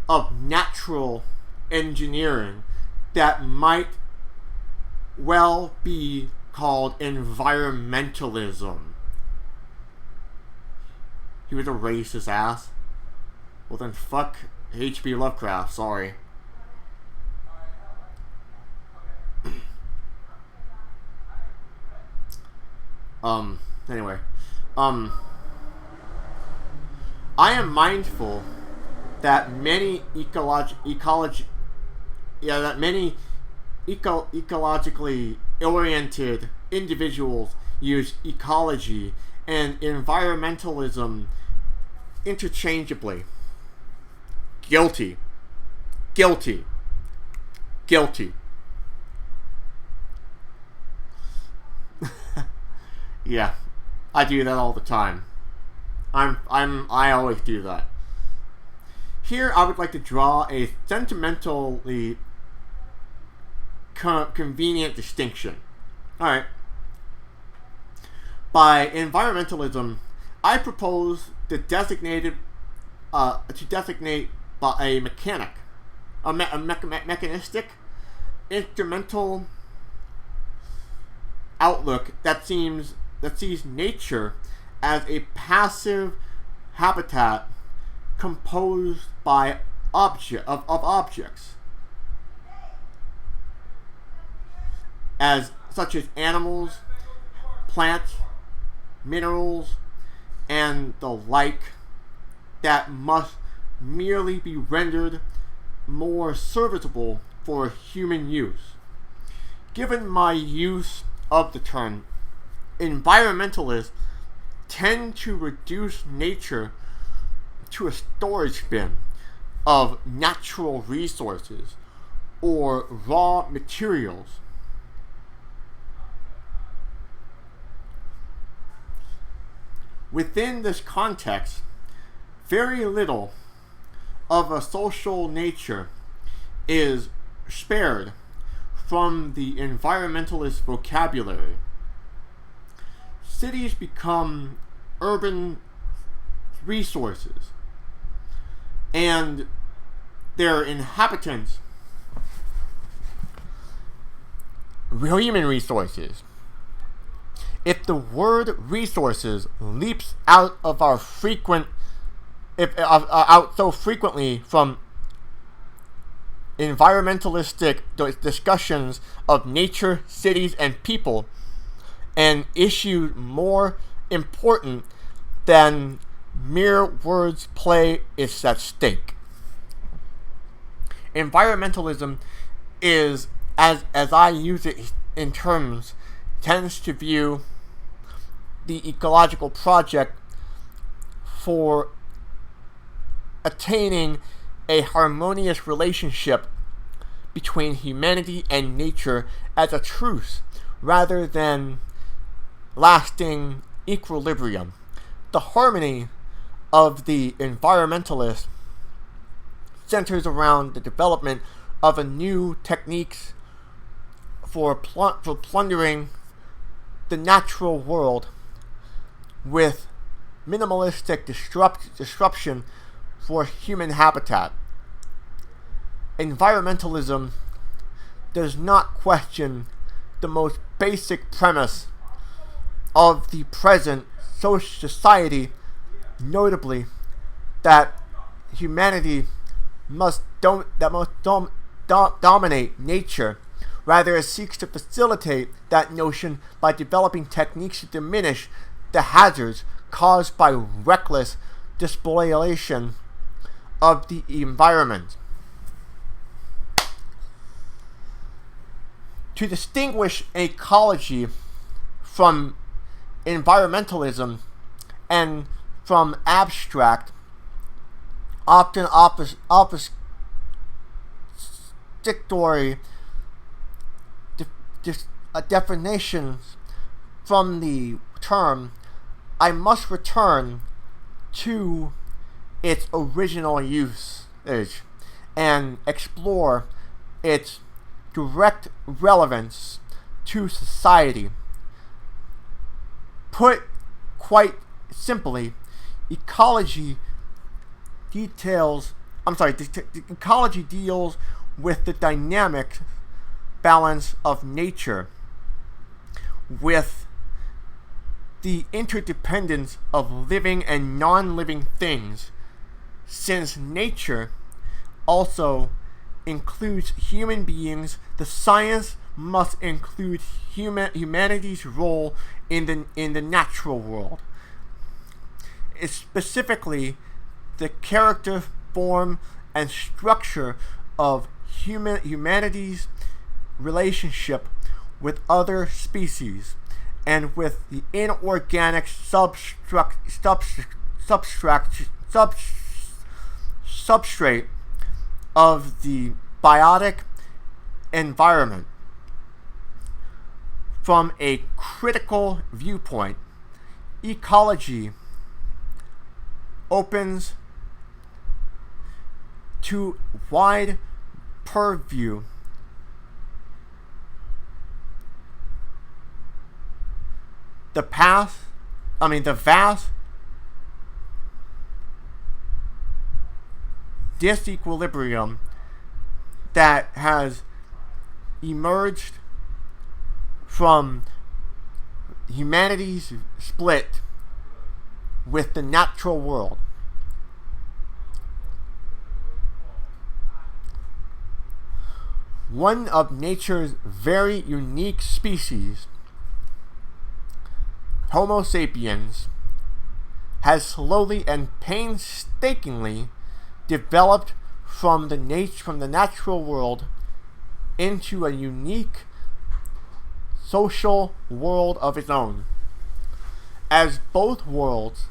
of natural engineering that might well be called environmentalism. He was a racist ass. Well then fuck H.P. Lovecraft, sorry. Anyway. I am mindful that many ecologically oriented individuals use ecology and environmentalism interchangeably. Guilty. Yeah, I do that all the time. I always do that. Here, I would like to draw a sentimentally convenient distinction. Alright. By environmentalism, I propose to designate by a mechanic, mechanistic, instrumental outlook that sees nature as a passive habitat composed by objects, such as animals, plants, minerals, and the like, that must merely be rendered more serviceable for human use. Given my use of the term, environmentalists tend to reduce nature to a storage bin of natural resources or raw materials. Within this context, very little of a social nature is spared from the environmentalist vocabulary. Cities become urban resources, and their inhabitants human resources. If the word resources leaps out of our out so frequently from environmentalistic discussions of nature, cities, and people, an issue more important than mere words play is at stake. Environmentalism is, as I use it in terms, tends to view the ecological project for attaining a harmonious relationship between humanity and nature as a truce rather than lasting equilibrium. The harmony of the environmentalist centers around the development of a new techniques for plundering the natural world with minimalistic disruption for human habitat. Environmentalism does not question the most basic premise of the present society, notably that humanity must dominate nature. Rather, it seeks to facilitate that notion by developing techniques to diminish the hazards caused by reckless despoliation of the environment. To distinguish ecology from environmentalism and from abstract, often obfuscatory definitions from the term, I must return to its original usage and explore its direct relevance to society. Put quite simply, ecology deals with the dynamic balance of nature, with the interdependence of living and non-living things, since nature also includes human beings. The science must include humanity's role in the natural world. It's specifically the character, form, and structure of humanity's relationship with other species and with the inorganic substrate of the biotic environment. From a critical viewpoint, ecology opens to wide purview the vast disequilibrium that has emerged from humanity's split with the natural world. One of nature's very unique species, Homo sapiens, has slowly and painstakingly developed from the natural world into a unique social world of its own. As both worlds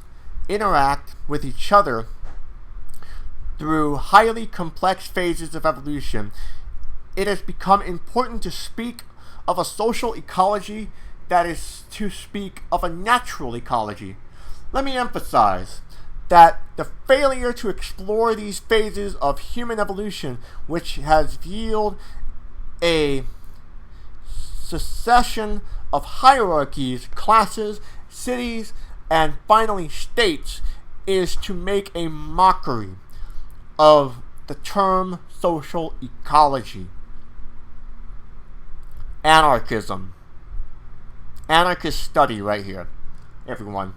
interact with each other through highly complex phases of evolution, it has become important to speak of a social ecology that is to speak of a natural ecology. Let me emphasize that the failure to explore these phases of human evolution, which has yielded a succession of hierarchies, classes, cities, and finally states, is to make a mockery of the term social ecology. Anarchism. Anarchist study right here, everyone.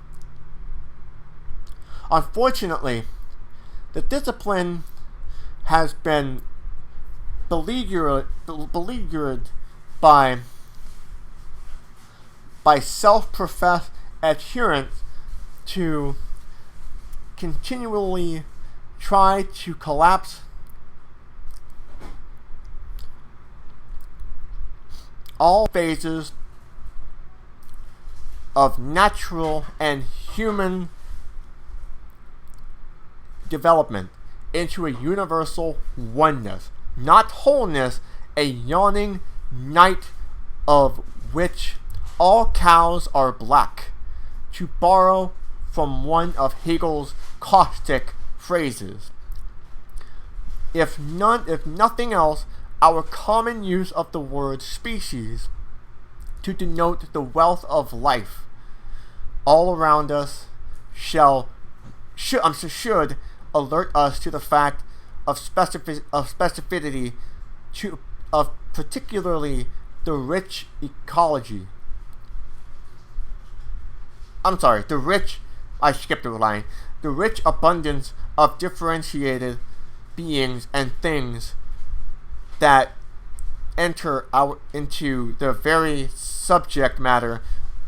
Unfortunately, the discipline has been beleaguered by self-professed adherents to continually try to collapse all phases of natural and human development into a universal oneness, not wholeness, a yawning night of which all cows are black, to borrow from one of Hegel's caustic phrases. If nothing else, our common use of the word species to denote the wealth of life all around us should alert us to the fact of specificity of particularly the rich ecology. The rich abundance of differentiated beings and things that enter into the very subject matter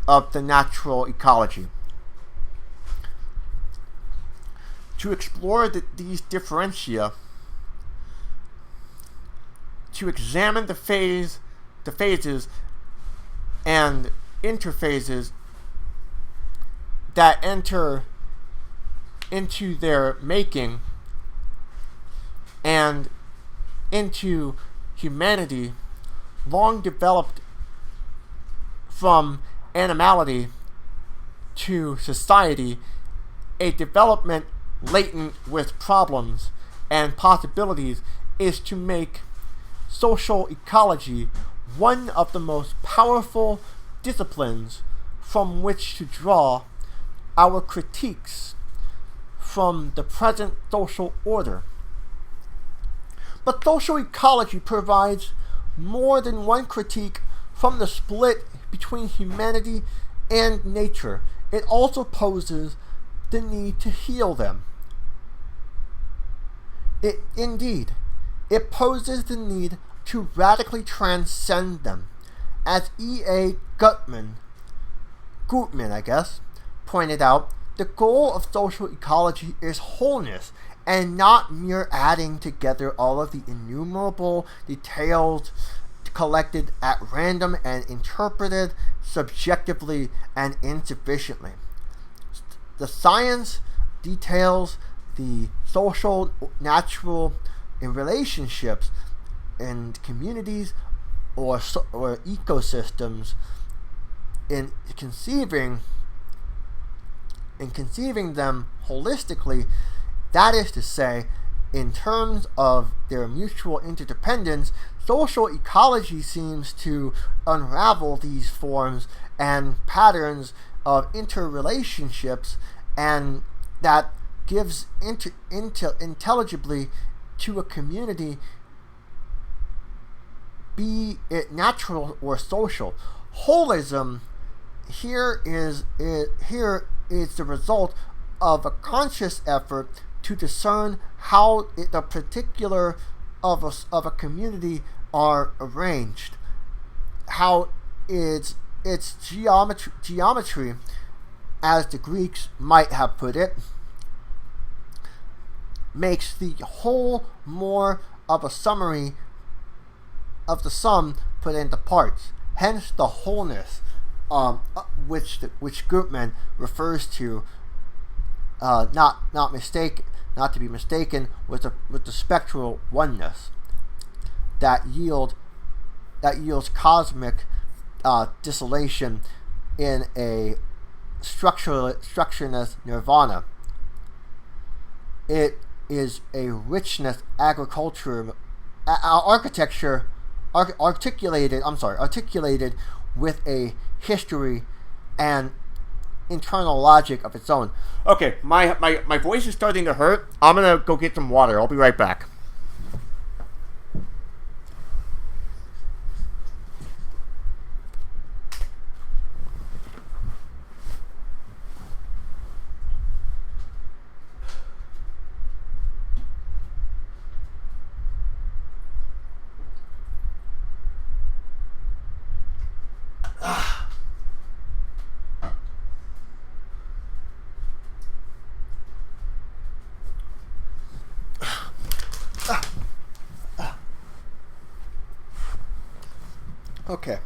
of the natural ecology. To explore these differentia, to examine the phases and interphases that enter into their making and into humanity, long developed from animality to society, a development latent with problems and possibilities, is to make social ecology one of the most powerful disciplines from which to draw our critiques from the present social order. But social ecology provides more than one critique from the split between humanity and nature. It also poses the need to heal them. It poses the need to radically transcend them. As E.A. Gutman, pointed out, the goal of social ecology is wholeness and not mere adding together all of the innumerable details collected at random and interpreted subjectively and insufficiently. The science details the social, natural, in relationships and communities or ecosystems in conceiving them holistically, that is to say, in terms of their mutual interdependence. Social ecology seems to unravel these forms and patterns of interrelationships, and that gives intelligibly to a community, be it natural or social. Holism here is the result of a conscious effort to discern how the particular of a community are arranged, how its geometry, as the Greeks might have put it, makes the whole more of a summary of the sum put into parts. Hence the wholeness, which Gutman refers to, not to be mistaken with the spectral oneness that yields cosmic dissolution in a structureless nirvana. It is a richness articulated with a history and internal logic of its own. Okay, my voice is starting to hurt. I'm gonna go get some water. I'll be right back. Okay.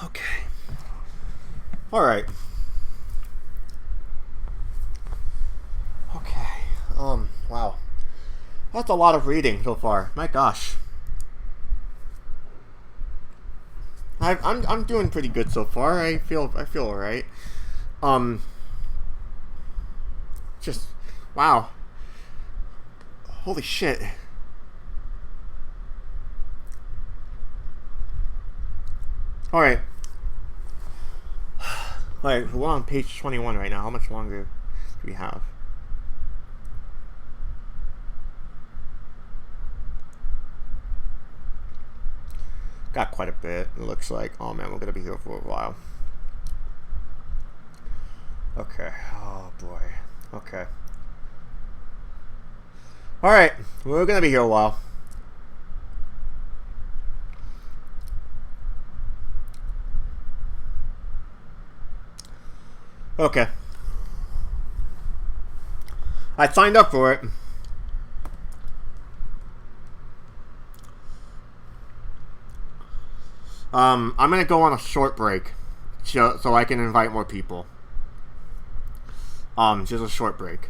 Okay. All right. Okay. Wow. That's a lot of reading so far. My gosh. I'm doing pretty good so far. I feel alright. Just wow. Holy shit. Alright. Alright, we're on page 21 right now. How much longer do we have? Got quite a bit, it looks like. Oh man, we're gonna be here for a while. Okay. Oh boy. Okay. Alright, we're gonna be here a while. Okay. I signed up for it. I'm gonna go on a short break so I can invite more people. Just a short break.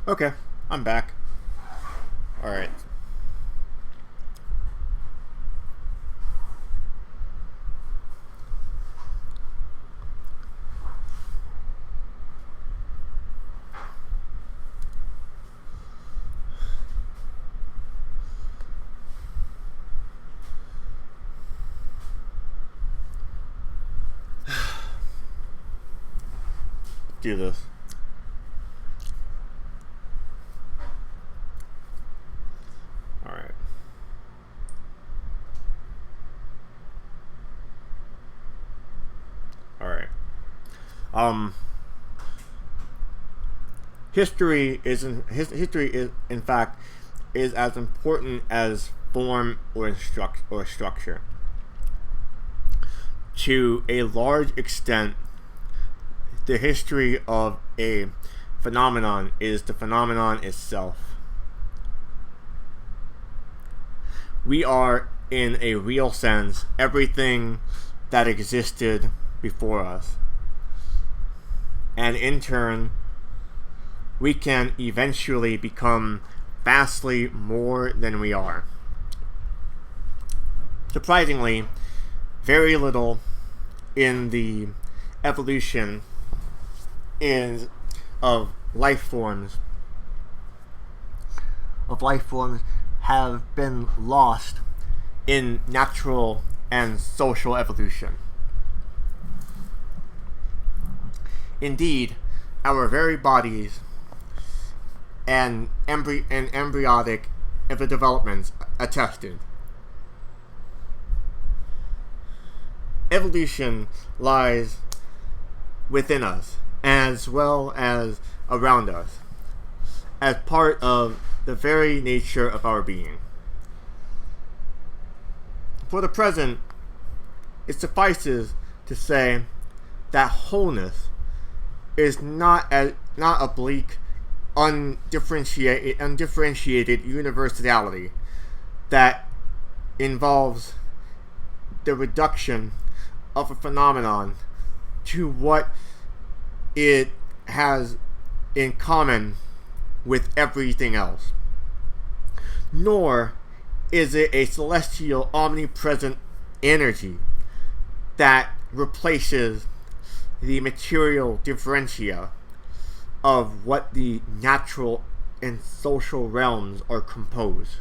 Okay, I'm back. Alright. Do this. Alright. Alright. History is in fact is as important as form or structure. To a large extent, the history of a phenomenon is the phenomenon itself. We are, in a real sense, everything that existed before us. And in turn, we can eventually become vastly more than we are. surprisingly, very little in the evolution of life forms have been lost in natural and social evolution. Indeed, our very bodies and embryonic developments attested. Evolution lies within us as well as around us, as part of the very nature of our being. For the present, it suffices to say that wholeness is not a bleak, undifferentiated universality that involves the reduction of a phenomenon to what it has in common with everything else. Nor is it a celestial, omnipresent energy that replaces the material differentia of what the natural and social realms are composed.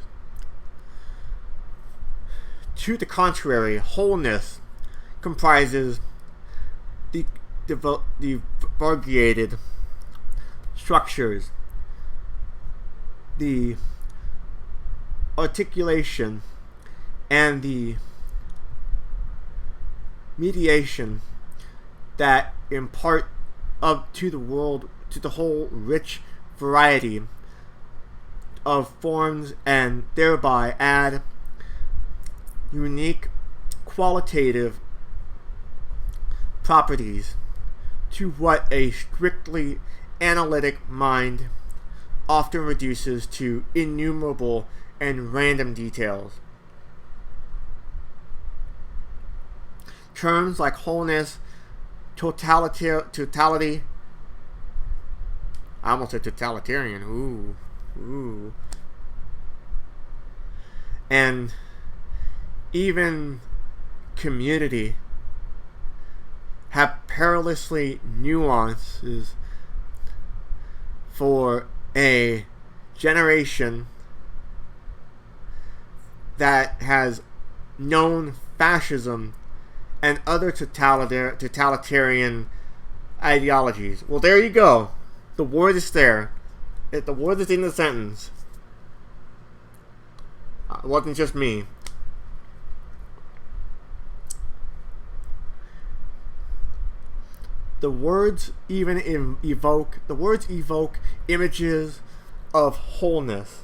To the contrary, wholeness comprises the variegated structures, the articulation, and the mediation that impart up to the world, to the whole rich variety of forms, and thereby add unique qualitative properties to what a strictly analytic mind often reduces to innumerable and random details. Terms like wholeness, totality, I almost said totalitarian, ooh, and even community have perilously nuances for a generation that has known fascism and other totalitarian ideologies. Well, there you go. The word is there. The word is in the sentence. It wasn't just me. The words evoke images of wholeness,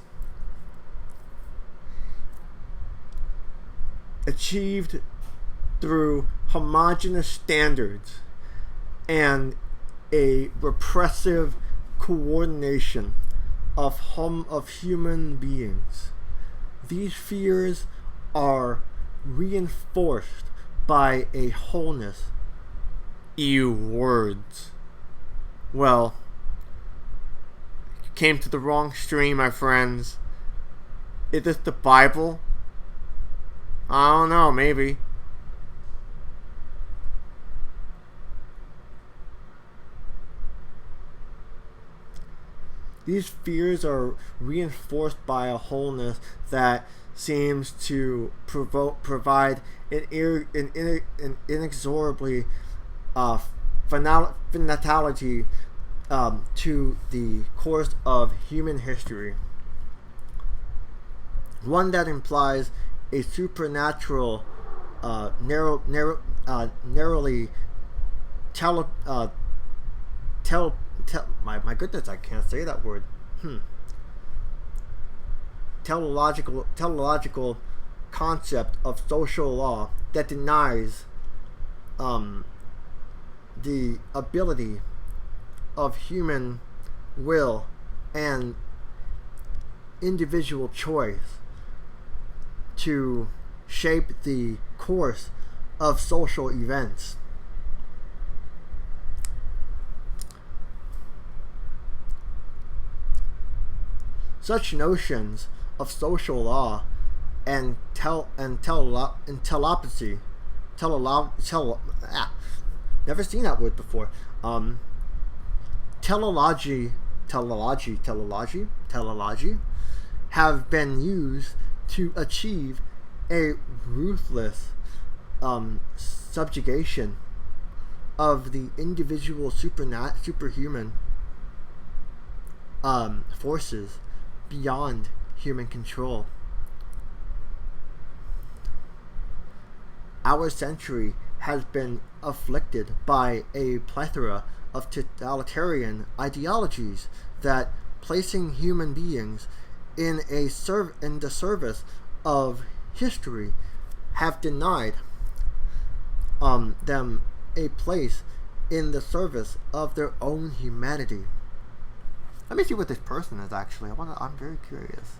achieved through homogeneous standards and a repressive coordination of human beings. These fears are reinforced by a wholeness. You words. Well, you came to the wrong stream, my friends. Is this the Bible? I don't know, maybe. These fears are reinforced by a wholeness that seems to provide an inexorably finality to the course of human history. One that implies a supernatural, narrowly my goodness, I can't say that word. Teleological concept of social law that denies the ability of human will and individual choice to shape the course of social events. Such notions of social law and telepathy. Never seen that word before. Teleology have been used to achieve a ruthless subjugation of the individual superhuman forces beyond human control. Our century has been afflicted by a plethora of totalitarian ideologies that, placing human beings in the service of history, have denied them a place in the service of their own humanity. Let me see what this person is actually. I'm very curious.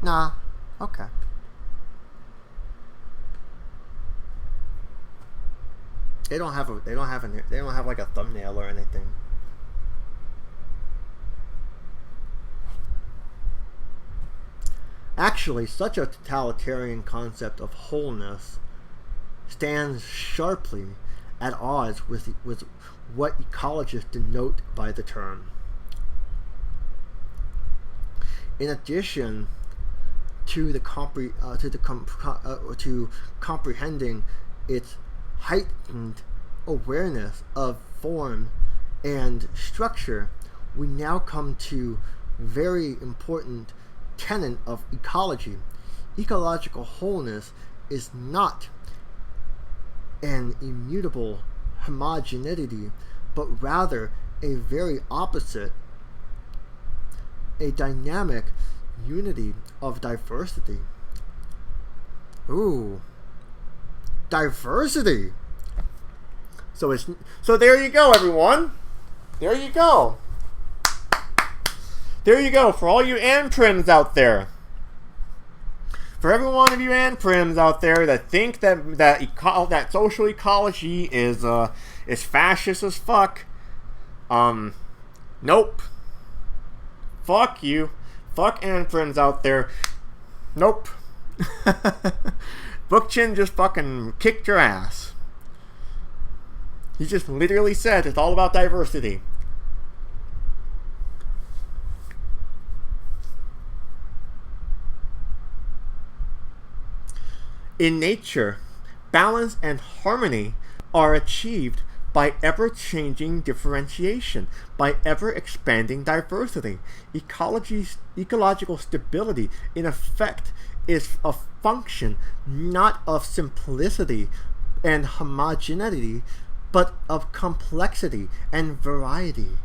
Nah. Okay. They don't have like a thumbnail or anything. Actually, such a totalitarian concept of wholeness stands sharply at odds with what ecologists denote by the term. In addition to comprehending its heightened awareness of form and structure, we now come to very important tenet of ecology. Ecological wholeness is not an immutable homogeneity, but rather a very opposite, a dynamic unity of diversity. Ooh. Diversity. So there you go, everyone. There you go. There you go for all you anprims out there. For every one of you anprims out there that think that social ecology is fascist as fuck. Nope. Fuck you. Fuck anprims out there. Nope. Bookchin just fucking kicked your ass. He just literally said it's all about diversity. In nature, balance and harmony are achieved by ever-changing differentiation, by ever-expanding diversity. Ecological stability, in effect, is a function not of simplicity and homogeneity, but of complexity and variety.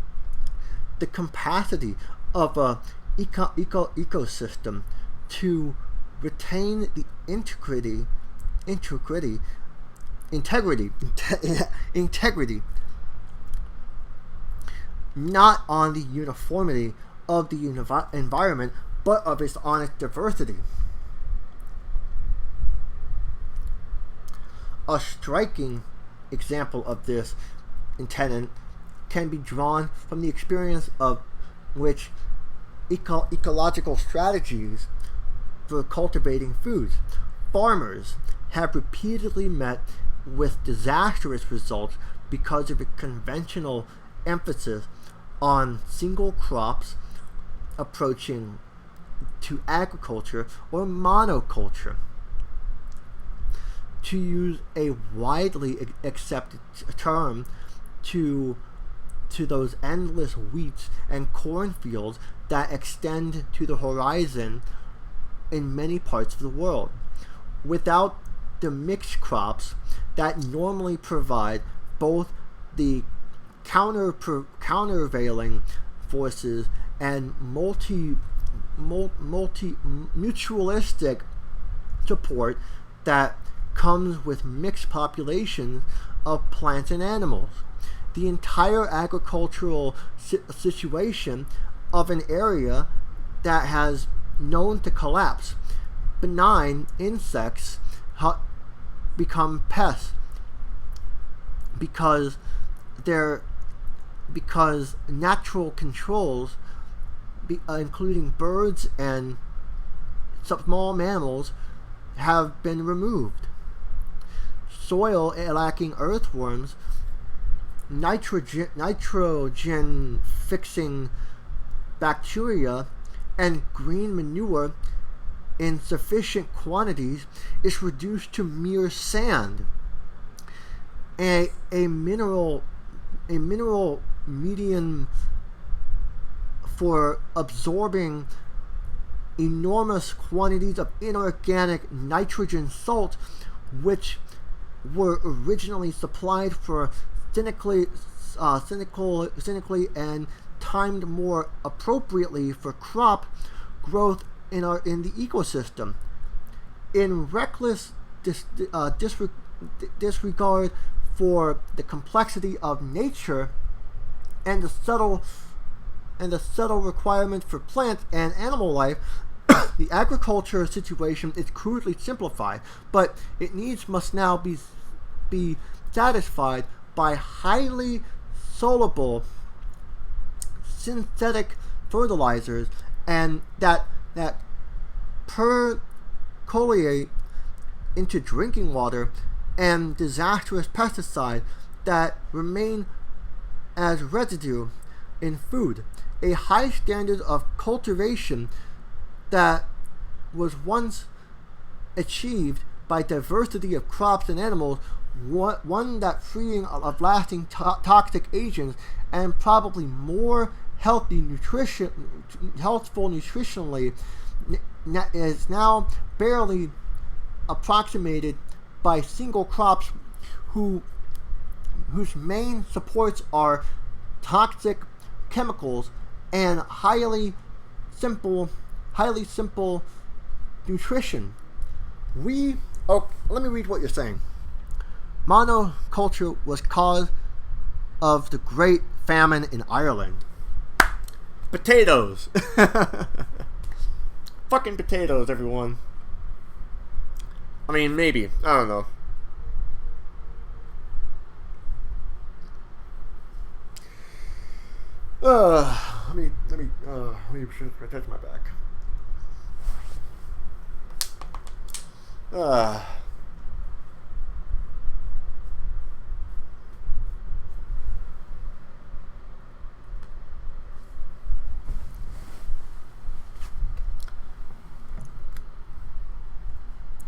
The capacity of a ecosystem to retain the integrity, not on the uniformity of the environment, but of its diversity. A striking example of this tenet can be drawn from the experience of which ecological strategies for cultivating foods. Farmers have repeatedly met with disastrous results because of a conventional emphasis on single crops approaching to agriculture or monoculture. To use a widely accepted term to those endless wheats and cornfields that extend to the horizon in many parts of the world. Without the mixed crops that normally provide both the countervailing forces and mutualistic support that comes with mixed populations of plants and animals. The entire agricultural situation of an area that has known to collapse. Benign insects become pests because natural controls including birds and some small mammals, have been removed. Soil lacking earthworms, nitrogen fixing bacteria, and green manure in sufficient quantities is reduced to mere sand. A mineral medium for absorbing enormous quantities of inorganic nitrogen salts, which were originally supplied for cynically and timed more appropriately for crop growth in the ecosystem. In reckless disregard for the complexity of nature and the subtle requirements for plant and animal life, the agriculture situation is crudely simplified, but it must now be satisfied by highly soluble synthetic fertilizers and that percolate into drinking water, and disastrous pesticides that remain as residue in food. A high standard of cultivation that was once achieved by diversity of crops and animals, one that freeing of lasting toxic agents and probably more healthful nutritionally, is now barely approximated by single crops whose main supports are toxic chemicals and highly simple nutrition. Let me read what you're saying. Monoculture was cause of the Great Famine in Ireland. Potatoes. Fucking potatoes, everyone. I mean, maybe. I don't know. Let me touch my back.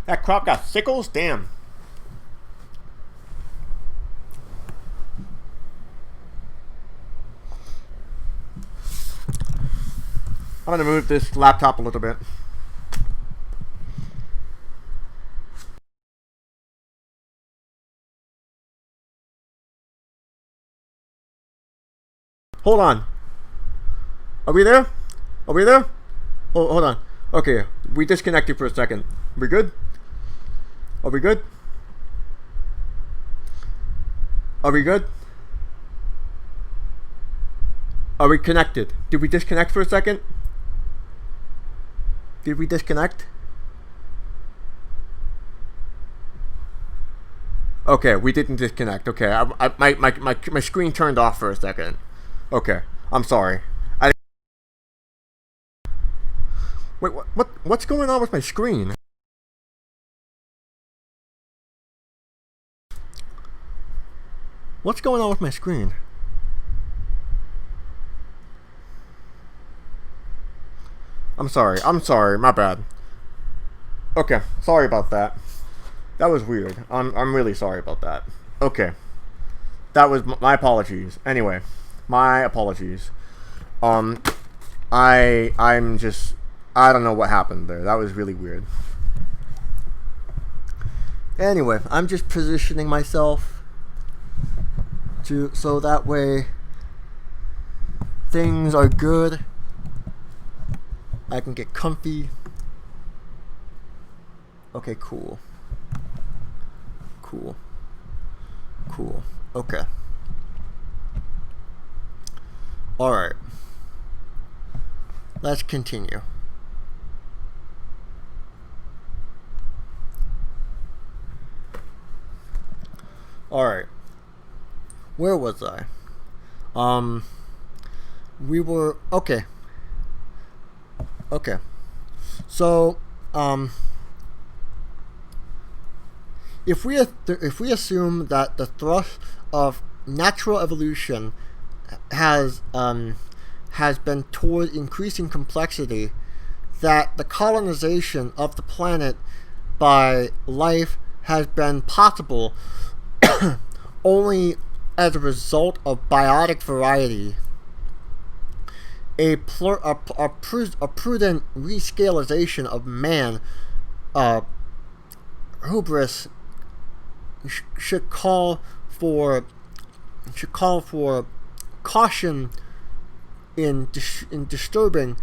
That crop got sickles? Damn. I'm going to move this laptop a little bit. Hold on. Are we there? Are we there? Hold on. Okay, we disconnected for a second. We good? Are we good? Are we good? Are we connected? Did we disconnect for a second? Did we disconnect? Okay, we didn't disconnect. Okay, my screen turned off for a second. Okay, I'm sorry. Wait, what's going on with my screen? What's going on with my screen? I'm sorry, my bad. Okay, sorry about that. That was weird. I'm really sorry about that. Okay. That was my apologies. Anyway, my apologies. I don't know what happened there. That was really weird. Anyway, I'm just positioning myself so that way things are good. I can get comfy. Okay, cool. Okay. Alright. Let's continue. Alright. Where was I? We were... Okay. Okay. So, if we assume that the thrust of natural evolution has been toward increasing complexity, that the colonization of the planet by life has been possible only as a result of biotic variety, a prudent rescalization of man, hubris, should call for caution in disturbing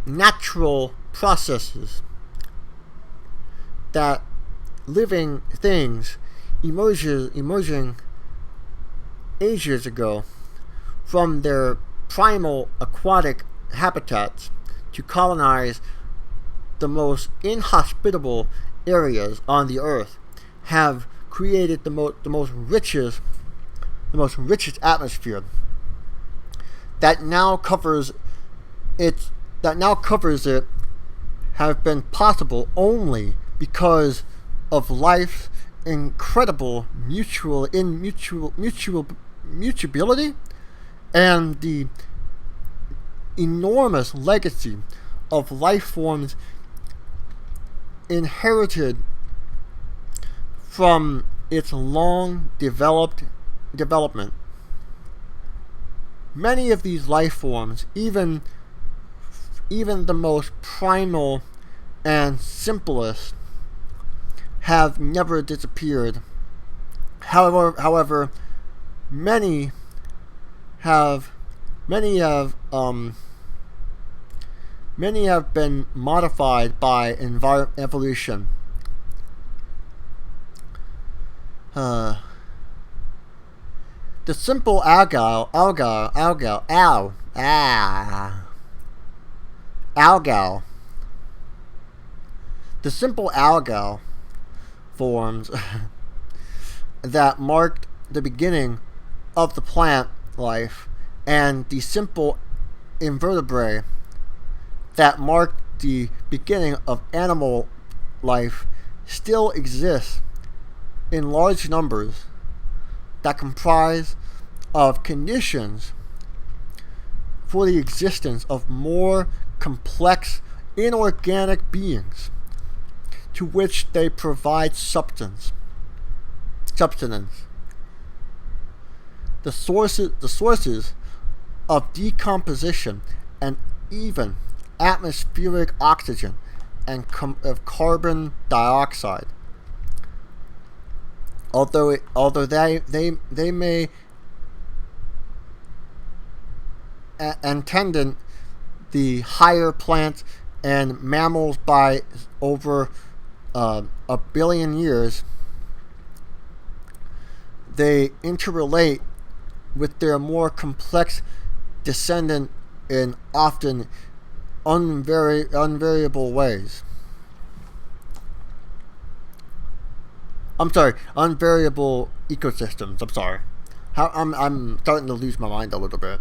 natural processes that living things emerging ages ago from their primal aquatic habitats to colonize the most inhospitable areas on the earth have created the most richest atmosphere that now covers it have been possible only because of life's incredible mutability and the enormous legacy of life forms inherited from its long development. Many of these life forms, even the most primal and simplest, have never disappeared. However, many have been modified by evolution. The simple algal. The simple algal forms that marked the beginning of the plant life, and the simple invertebrate that marked the beginning of animal life still exist in large numbers that comprise of conditions for the existence of more complex inorganic beings to which they provide sustenance. The sources of decomposition and even atmospheric oxygen and of carbon dioxide. Although they may attendant the higher plants and mammals by over a billion years, they interrelate with their more complex descendant in often unvariable ways. Unvariable ecosystems. I'm sorry. I'm starting to lose my mind a little bit.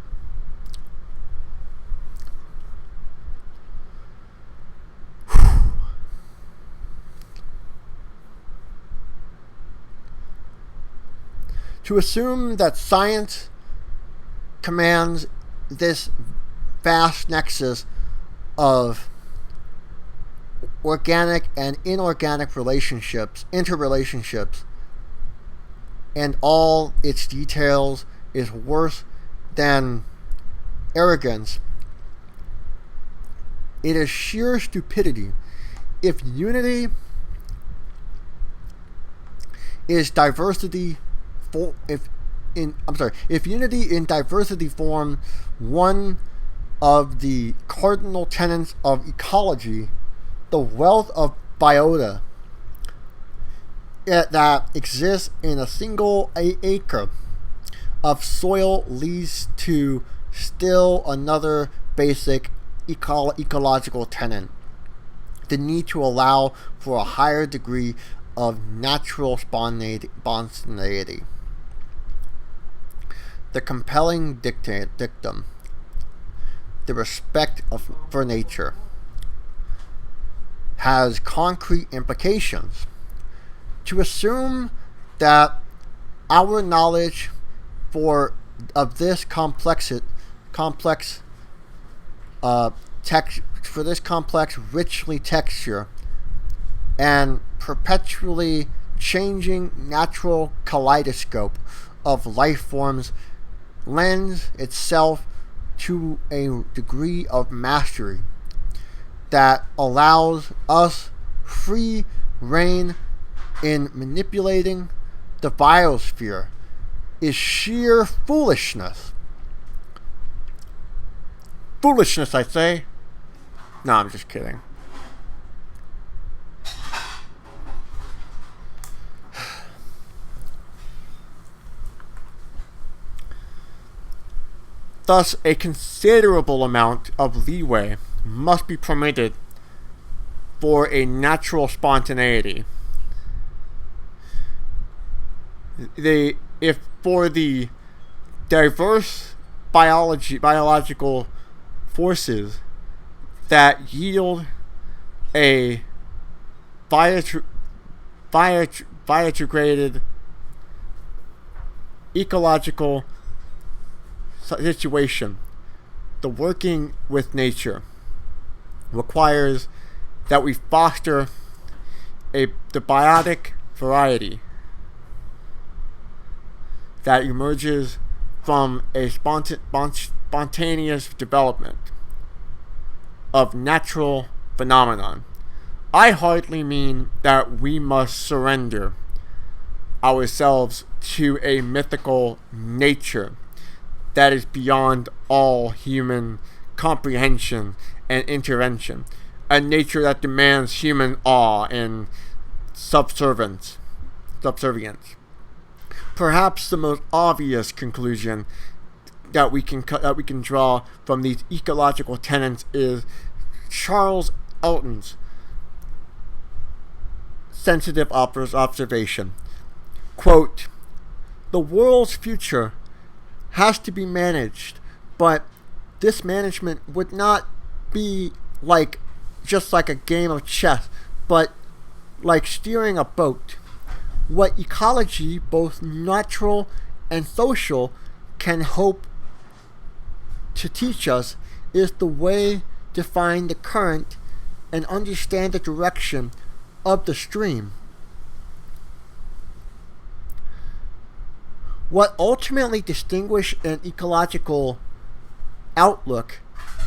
To assume that science commands this vast nexus of organic and inorganic interrelationships, and all its details is worse than arrogance. It is sheer stupidity. If unity is diversity, if unity in diversity form one of the cardinal tenets of ecology, the wealth of biota that exists in a single acre of soil leads to still another basic ecological tenet: the need to allow for a higher degree of natural spontaneity. The compelling dictum: the respect for nature has concrete implications. To assume that our knowledge of this complex richly texture and perpetually changing natural kaleidoscope of life forms lends itself to a degree of mastery that allows us free rein in manipulating the biosphere is sheer foolishness. Foolishness, I say. No, I'm just kidding. Thus, a considerable amount of leeway must be permitted for a natural spontaneity. If for the diverse biological forces that yield a biodegradated ecological situation, the working with nature requires that we foster the biotic variety that emerges from a spontaneous development of natural phenomenon. I hardly mean that we must surrender ourselves to a mythical nature that is beyond all human comprehension and intervention, a nature that demands human awe and subservience. Perhaps the most obvious conclusion that we can draw from these ecological tenets is Charles Elton's sensitive observation. Quote, "The world's future has to be managed, but this management would not be just like a game of chess, but like steering a boat. What ecology, both natural and social, can hope to teach us is the way to find the current and understand the direction of the stream. What ultimately distinguishes an ecological outlook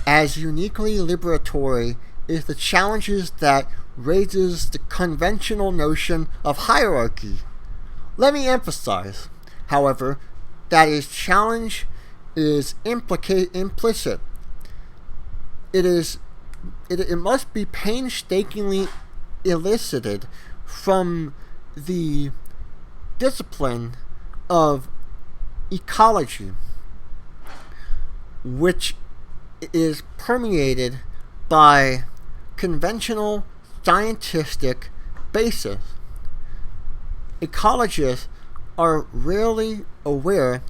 as uniquely liberatory is the challenges that raises the conventional notion of hierarchy. Let me emphasize, however, that its challenge is implicit. It must be painstakingly elicited from the discipline of ecology, which is permeated by conventional scientific basis. Ecologists are rarely aware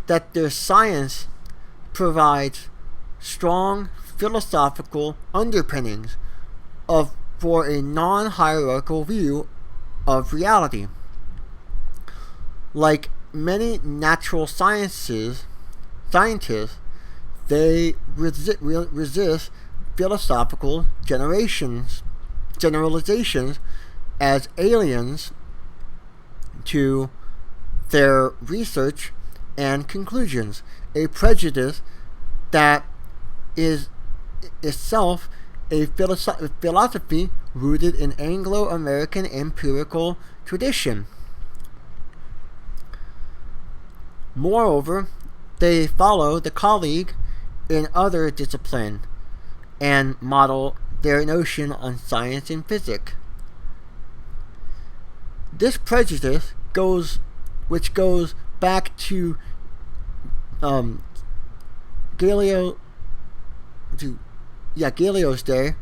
that their science provides strong philosophical underpinnings for a non-hierarchical view of reality. Like many natural scientists, they resist philosophical generalizations as aliens to their research and conclusions, a prejudice that is itself a philosophy rooted in Anglo-American empirical tradition. Moreover, they follow the colleague in other disciplines and model their notion on science and physics. This prejudice goes back to Galileo's day. I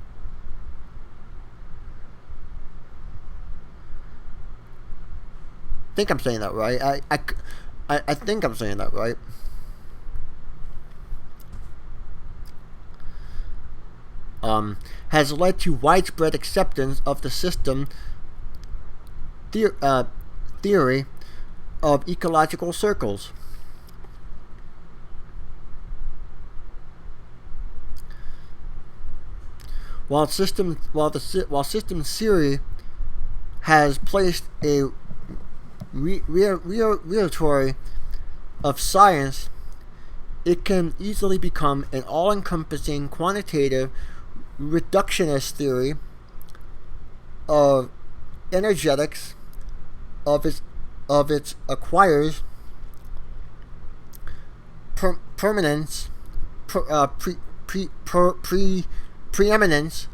think I'm saying that right. I think I'm saying that right. has led to widespread acceptance of the system theory of ecological circles. While system theory has placed a repertory of science, it can easily become an all-encompassing quantitative reductionist theory of energetics of its acquires preeminence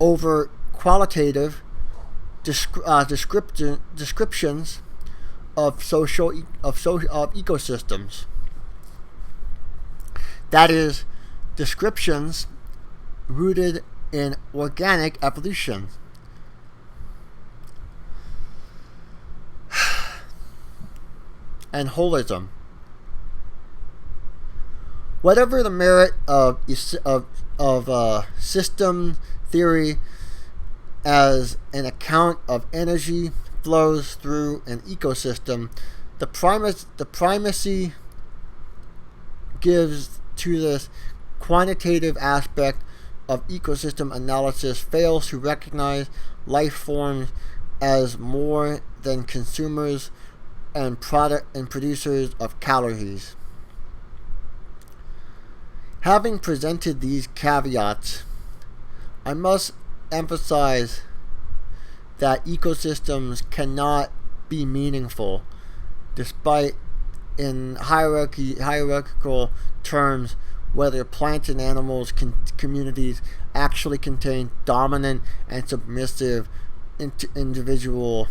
over qualitative descriptions of ecosystems. That is, descriptions rooted in organic evolution. And holism. Whatever the merit of system theory as an account of energy flows through an ecosystem, the primacy gives to this quantitative aspect of ecosystem analysis fails to recognize life forms as more than consumers and producers of calories. Having presented these caveats, I must emphasize that ecosystems cannot be meaningful, despite in hierarchical terms whether plants and animals communities actually contain dominant and submissive individuals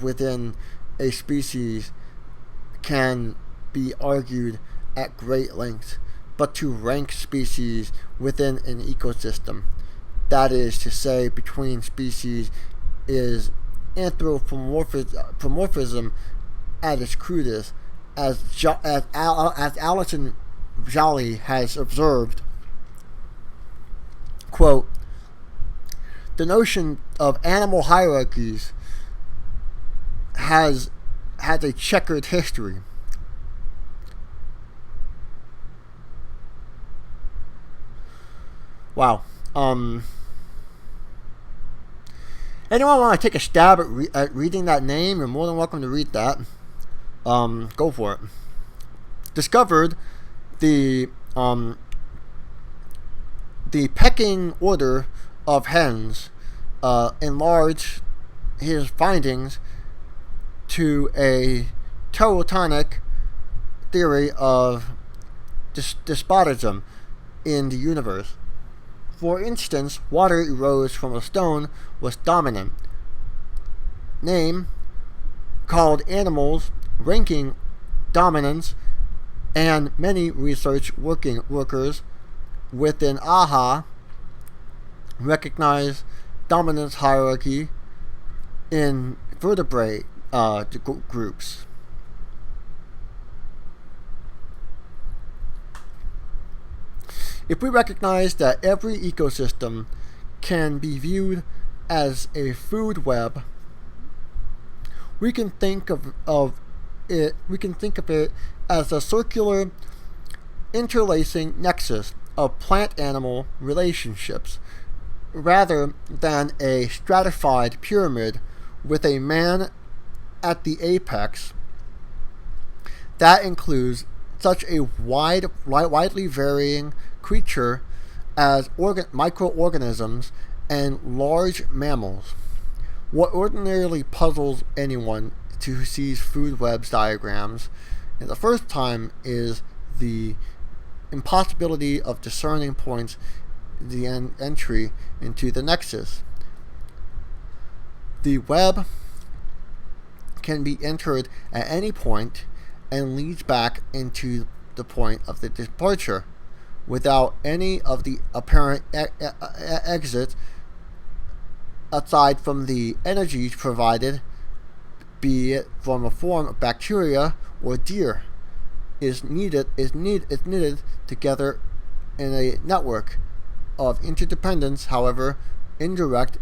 within a species can be argued at great length. But to rank species within an ecosystem, that is to say, between species, is anthropomorphism at its crudest, as Alison Jolly has observed. Quote, the notion of animal hierarchies has a checkered history. Wow. Anyone want to take a stab at reading that name? You're more than welcome to read that. Go for it. Discovered the pecking order of hens, enlarged his findings to a Teutonic theory of despotism in the universe. For instance, water erodes from a stone was dominant. Name called animals ranking dominance, and many research workers within AHA recognize dominance hierarchy in vertebrate groups. If we recognize that every ecosystem can be viewed as a food web, we can think of it as a circular interlacing nexus of plant-animal relationships, rather than a stratified pyramid with a man at the apex that includes such a widely varying creature as microorganisms and large mammals. What ordinarily puzzles anyone who sees food webs diagrams the first time is the impossibility of discerning points the entry into the nexus. The web can be entered at any point and leads back into the point of the departure without any of the apparent exit aside from the energies provided, be it from a form of bacteria or deer, is knitted together in a network of interdependence, however indirect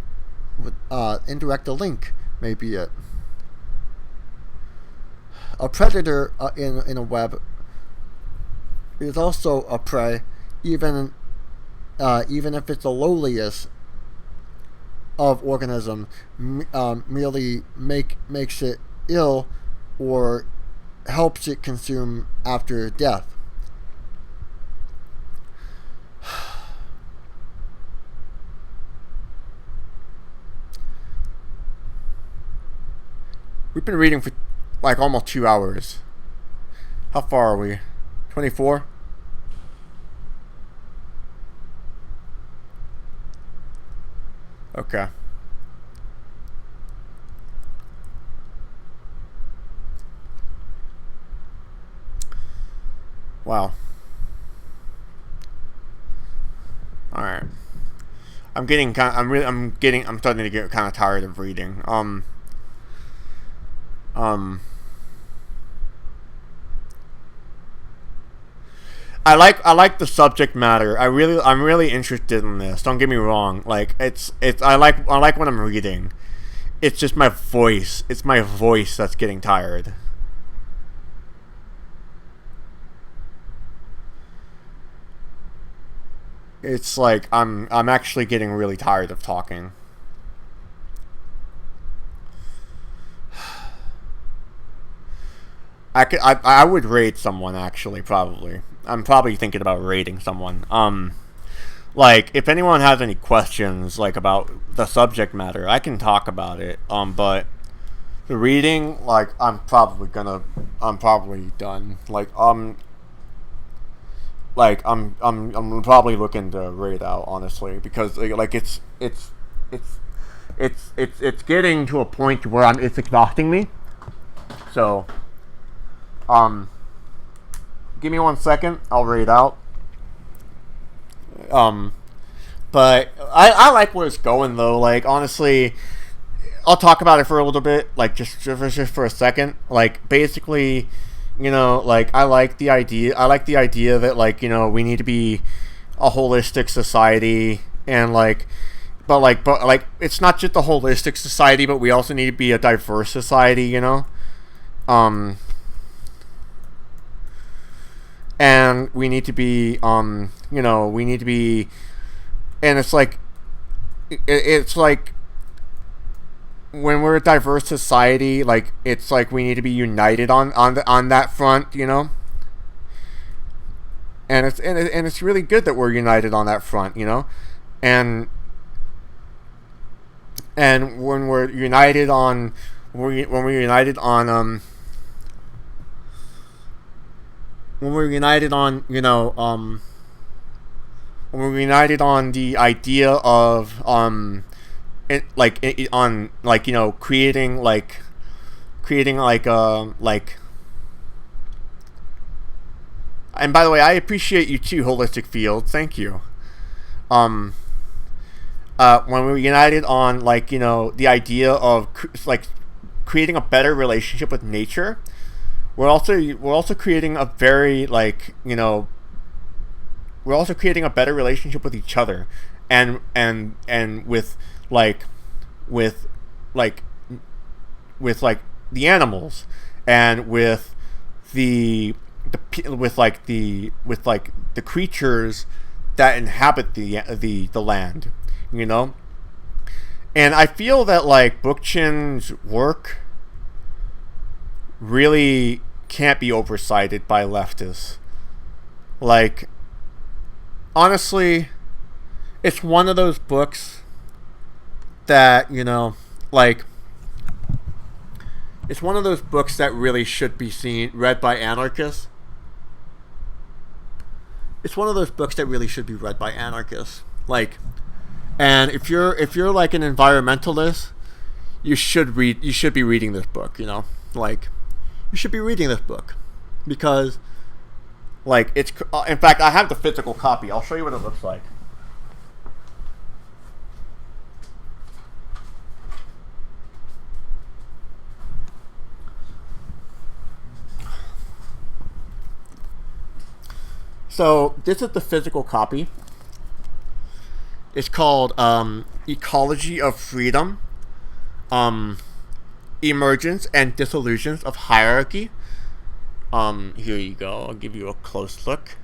the link may be it. A predator in a web is also a prey, even if it's the lowliest of organism, merely makes it ill or helps it consume after death. We've been reading for like almost 2 hours. How far are we? 24? Okay. Wow. All right. I'm starting to get kind of tired of reading. I like the subject matter. I'm really interested in this. Don't get me wrong. Like I like what I'm reading. It's just my voice. It's my voice that's getting tired. It's like I'm actually getting really tired of talking. I would raid someone, actually, probably. I'm probably thinking about raiding someone. Like, if anyone has any questions, like, about the subject matter, I can talk about it. But the reading, like, I'm probably done. I'm probably looking to raid out, honestly, because like it's getting to a point where it's exhausting me. So, give me 1 second. I'll raid out. But I like where it's going, though. Like, honestly, I'll talk about it for a little bit. Like, just for a second. Like, basically, you know, like, I like the idea that, like, you know, we need to be a holistic society, and like, but it's not just a holistic society, but we also need to be a diverse society, you know. And we need to be, and it's like, it's like, when we're a diverse society, like, it's like we need to be united on that front, you know. And it's really good that we're united on that front, you know. And when we're united on, when we're united on, when we're united on the idea of creating and by the way, I appreciate you too, Holistic Field. Thank you. When we're united on, like, you know, the idea of creating a better relationship with nature, we're also creating a very, like, you know, we're also creating a better relationship with each other, and with the animals, and with the creatures that inhabit the land, you know. And I feel that, like, Bookchin's work really can't be oversighted by leftists. Like, honestly, it's one of those books that, you know, like, it's one of those books that really should be read by anarchists. It's one of those books that really should be read by anarchists. Like, and if you're like an environmentalist, you should be reading this book, you know? Like, you should be reading this book, because, like, it's, in fact, I have the physical copy. I'll show you what it looks like. So this is the physical copy, It's called Ecology of Freedom, Emergence and Dissolutions of Hierarchy. Here you go. I'll give you a close look.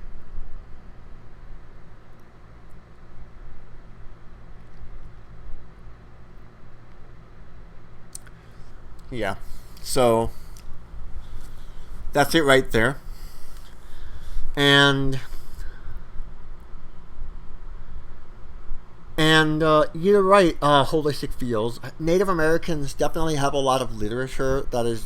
Yeah. So that's it right there. And you're right, holistic fields. Native Americans definitely have a lot of literature that is,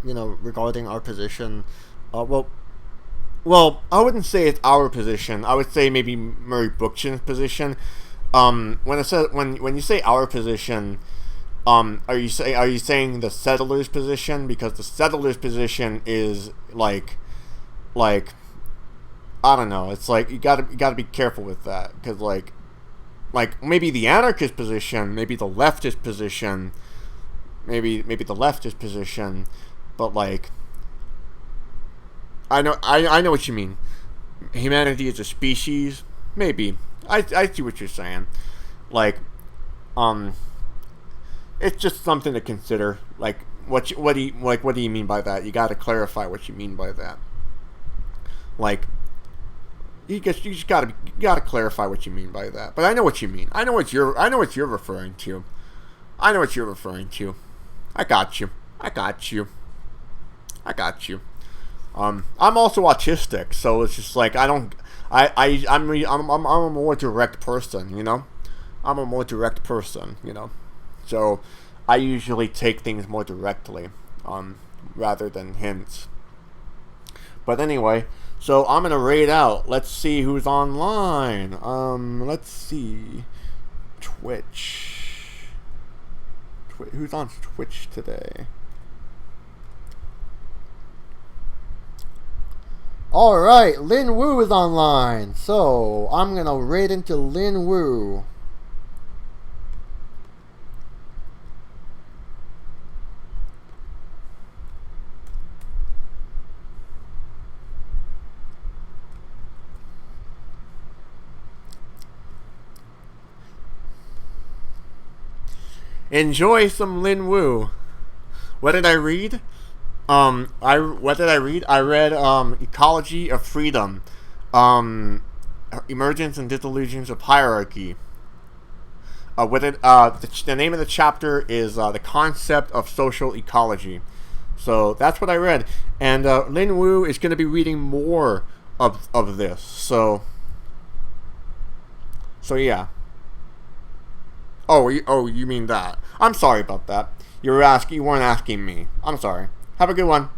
regarding our position. Well, I wouldn't say it's our position. I would say maybe Murray Bookchin's position. When you say our position, are you saying the settlers' position? Because the settlers' position is like I don't know. It's like you gotta be careful with that, because like maybe the anarchist position, maybe the leftist position, maybe the leftist position, but like I know what you mean. Humanity is a species, maybe. I see what you're saying. Like, it's just something to consider. Like, what do you mean by that? You got to clarify what you mean by that. Like, you just gotta clarify what you mean by that. But I know what you mean. I know what you're referring to. I know what you're referring to. I got you. I'm also autistic, so it's just like I'm a more direct person, you know. I'm a more direct person, you know. So I usually take things more directly, rather than hints. But anyway, so I'm gonna raid out. Let's see who's online. Let's see. Twitch. Who's on Twitch today? Alright, Lin Wu is online. So, I'm gonna raid into Lin Wu. Enjoy some Lin Wu. What did I read? What did I read? I read Ecology of Freedom, Emergence and Dissolutions of Hierarchy. The name of the chapter is The Concept of Social Ecology. So that's what I read, and Lin Wu is going to be reading more of this. So yeah. Oh, you mean that? I'm sorry about that. You weren't asking me. I'm sorry. Have a good one.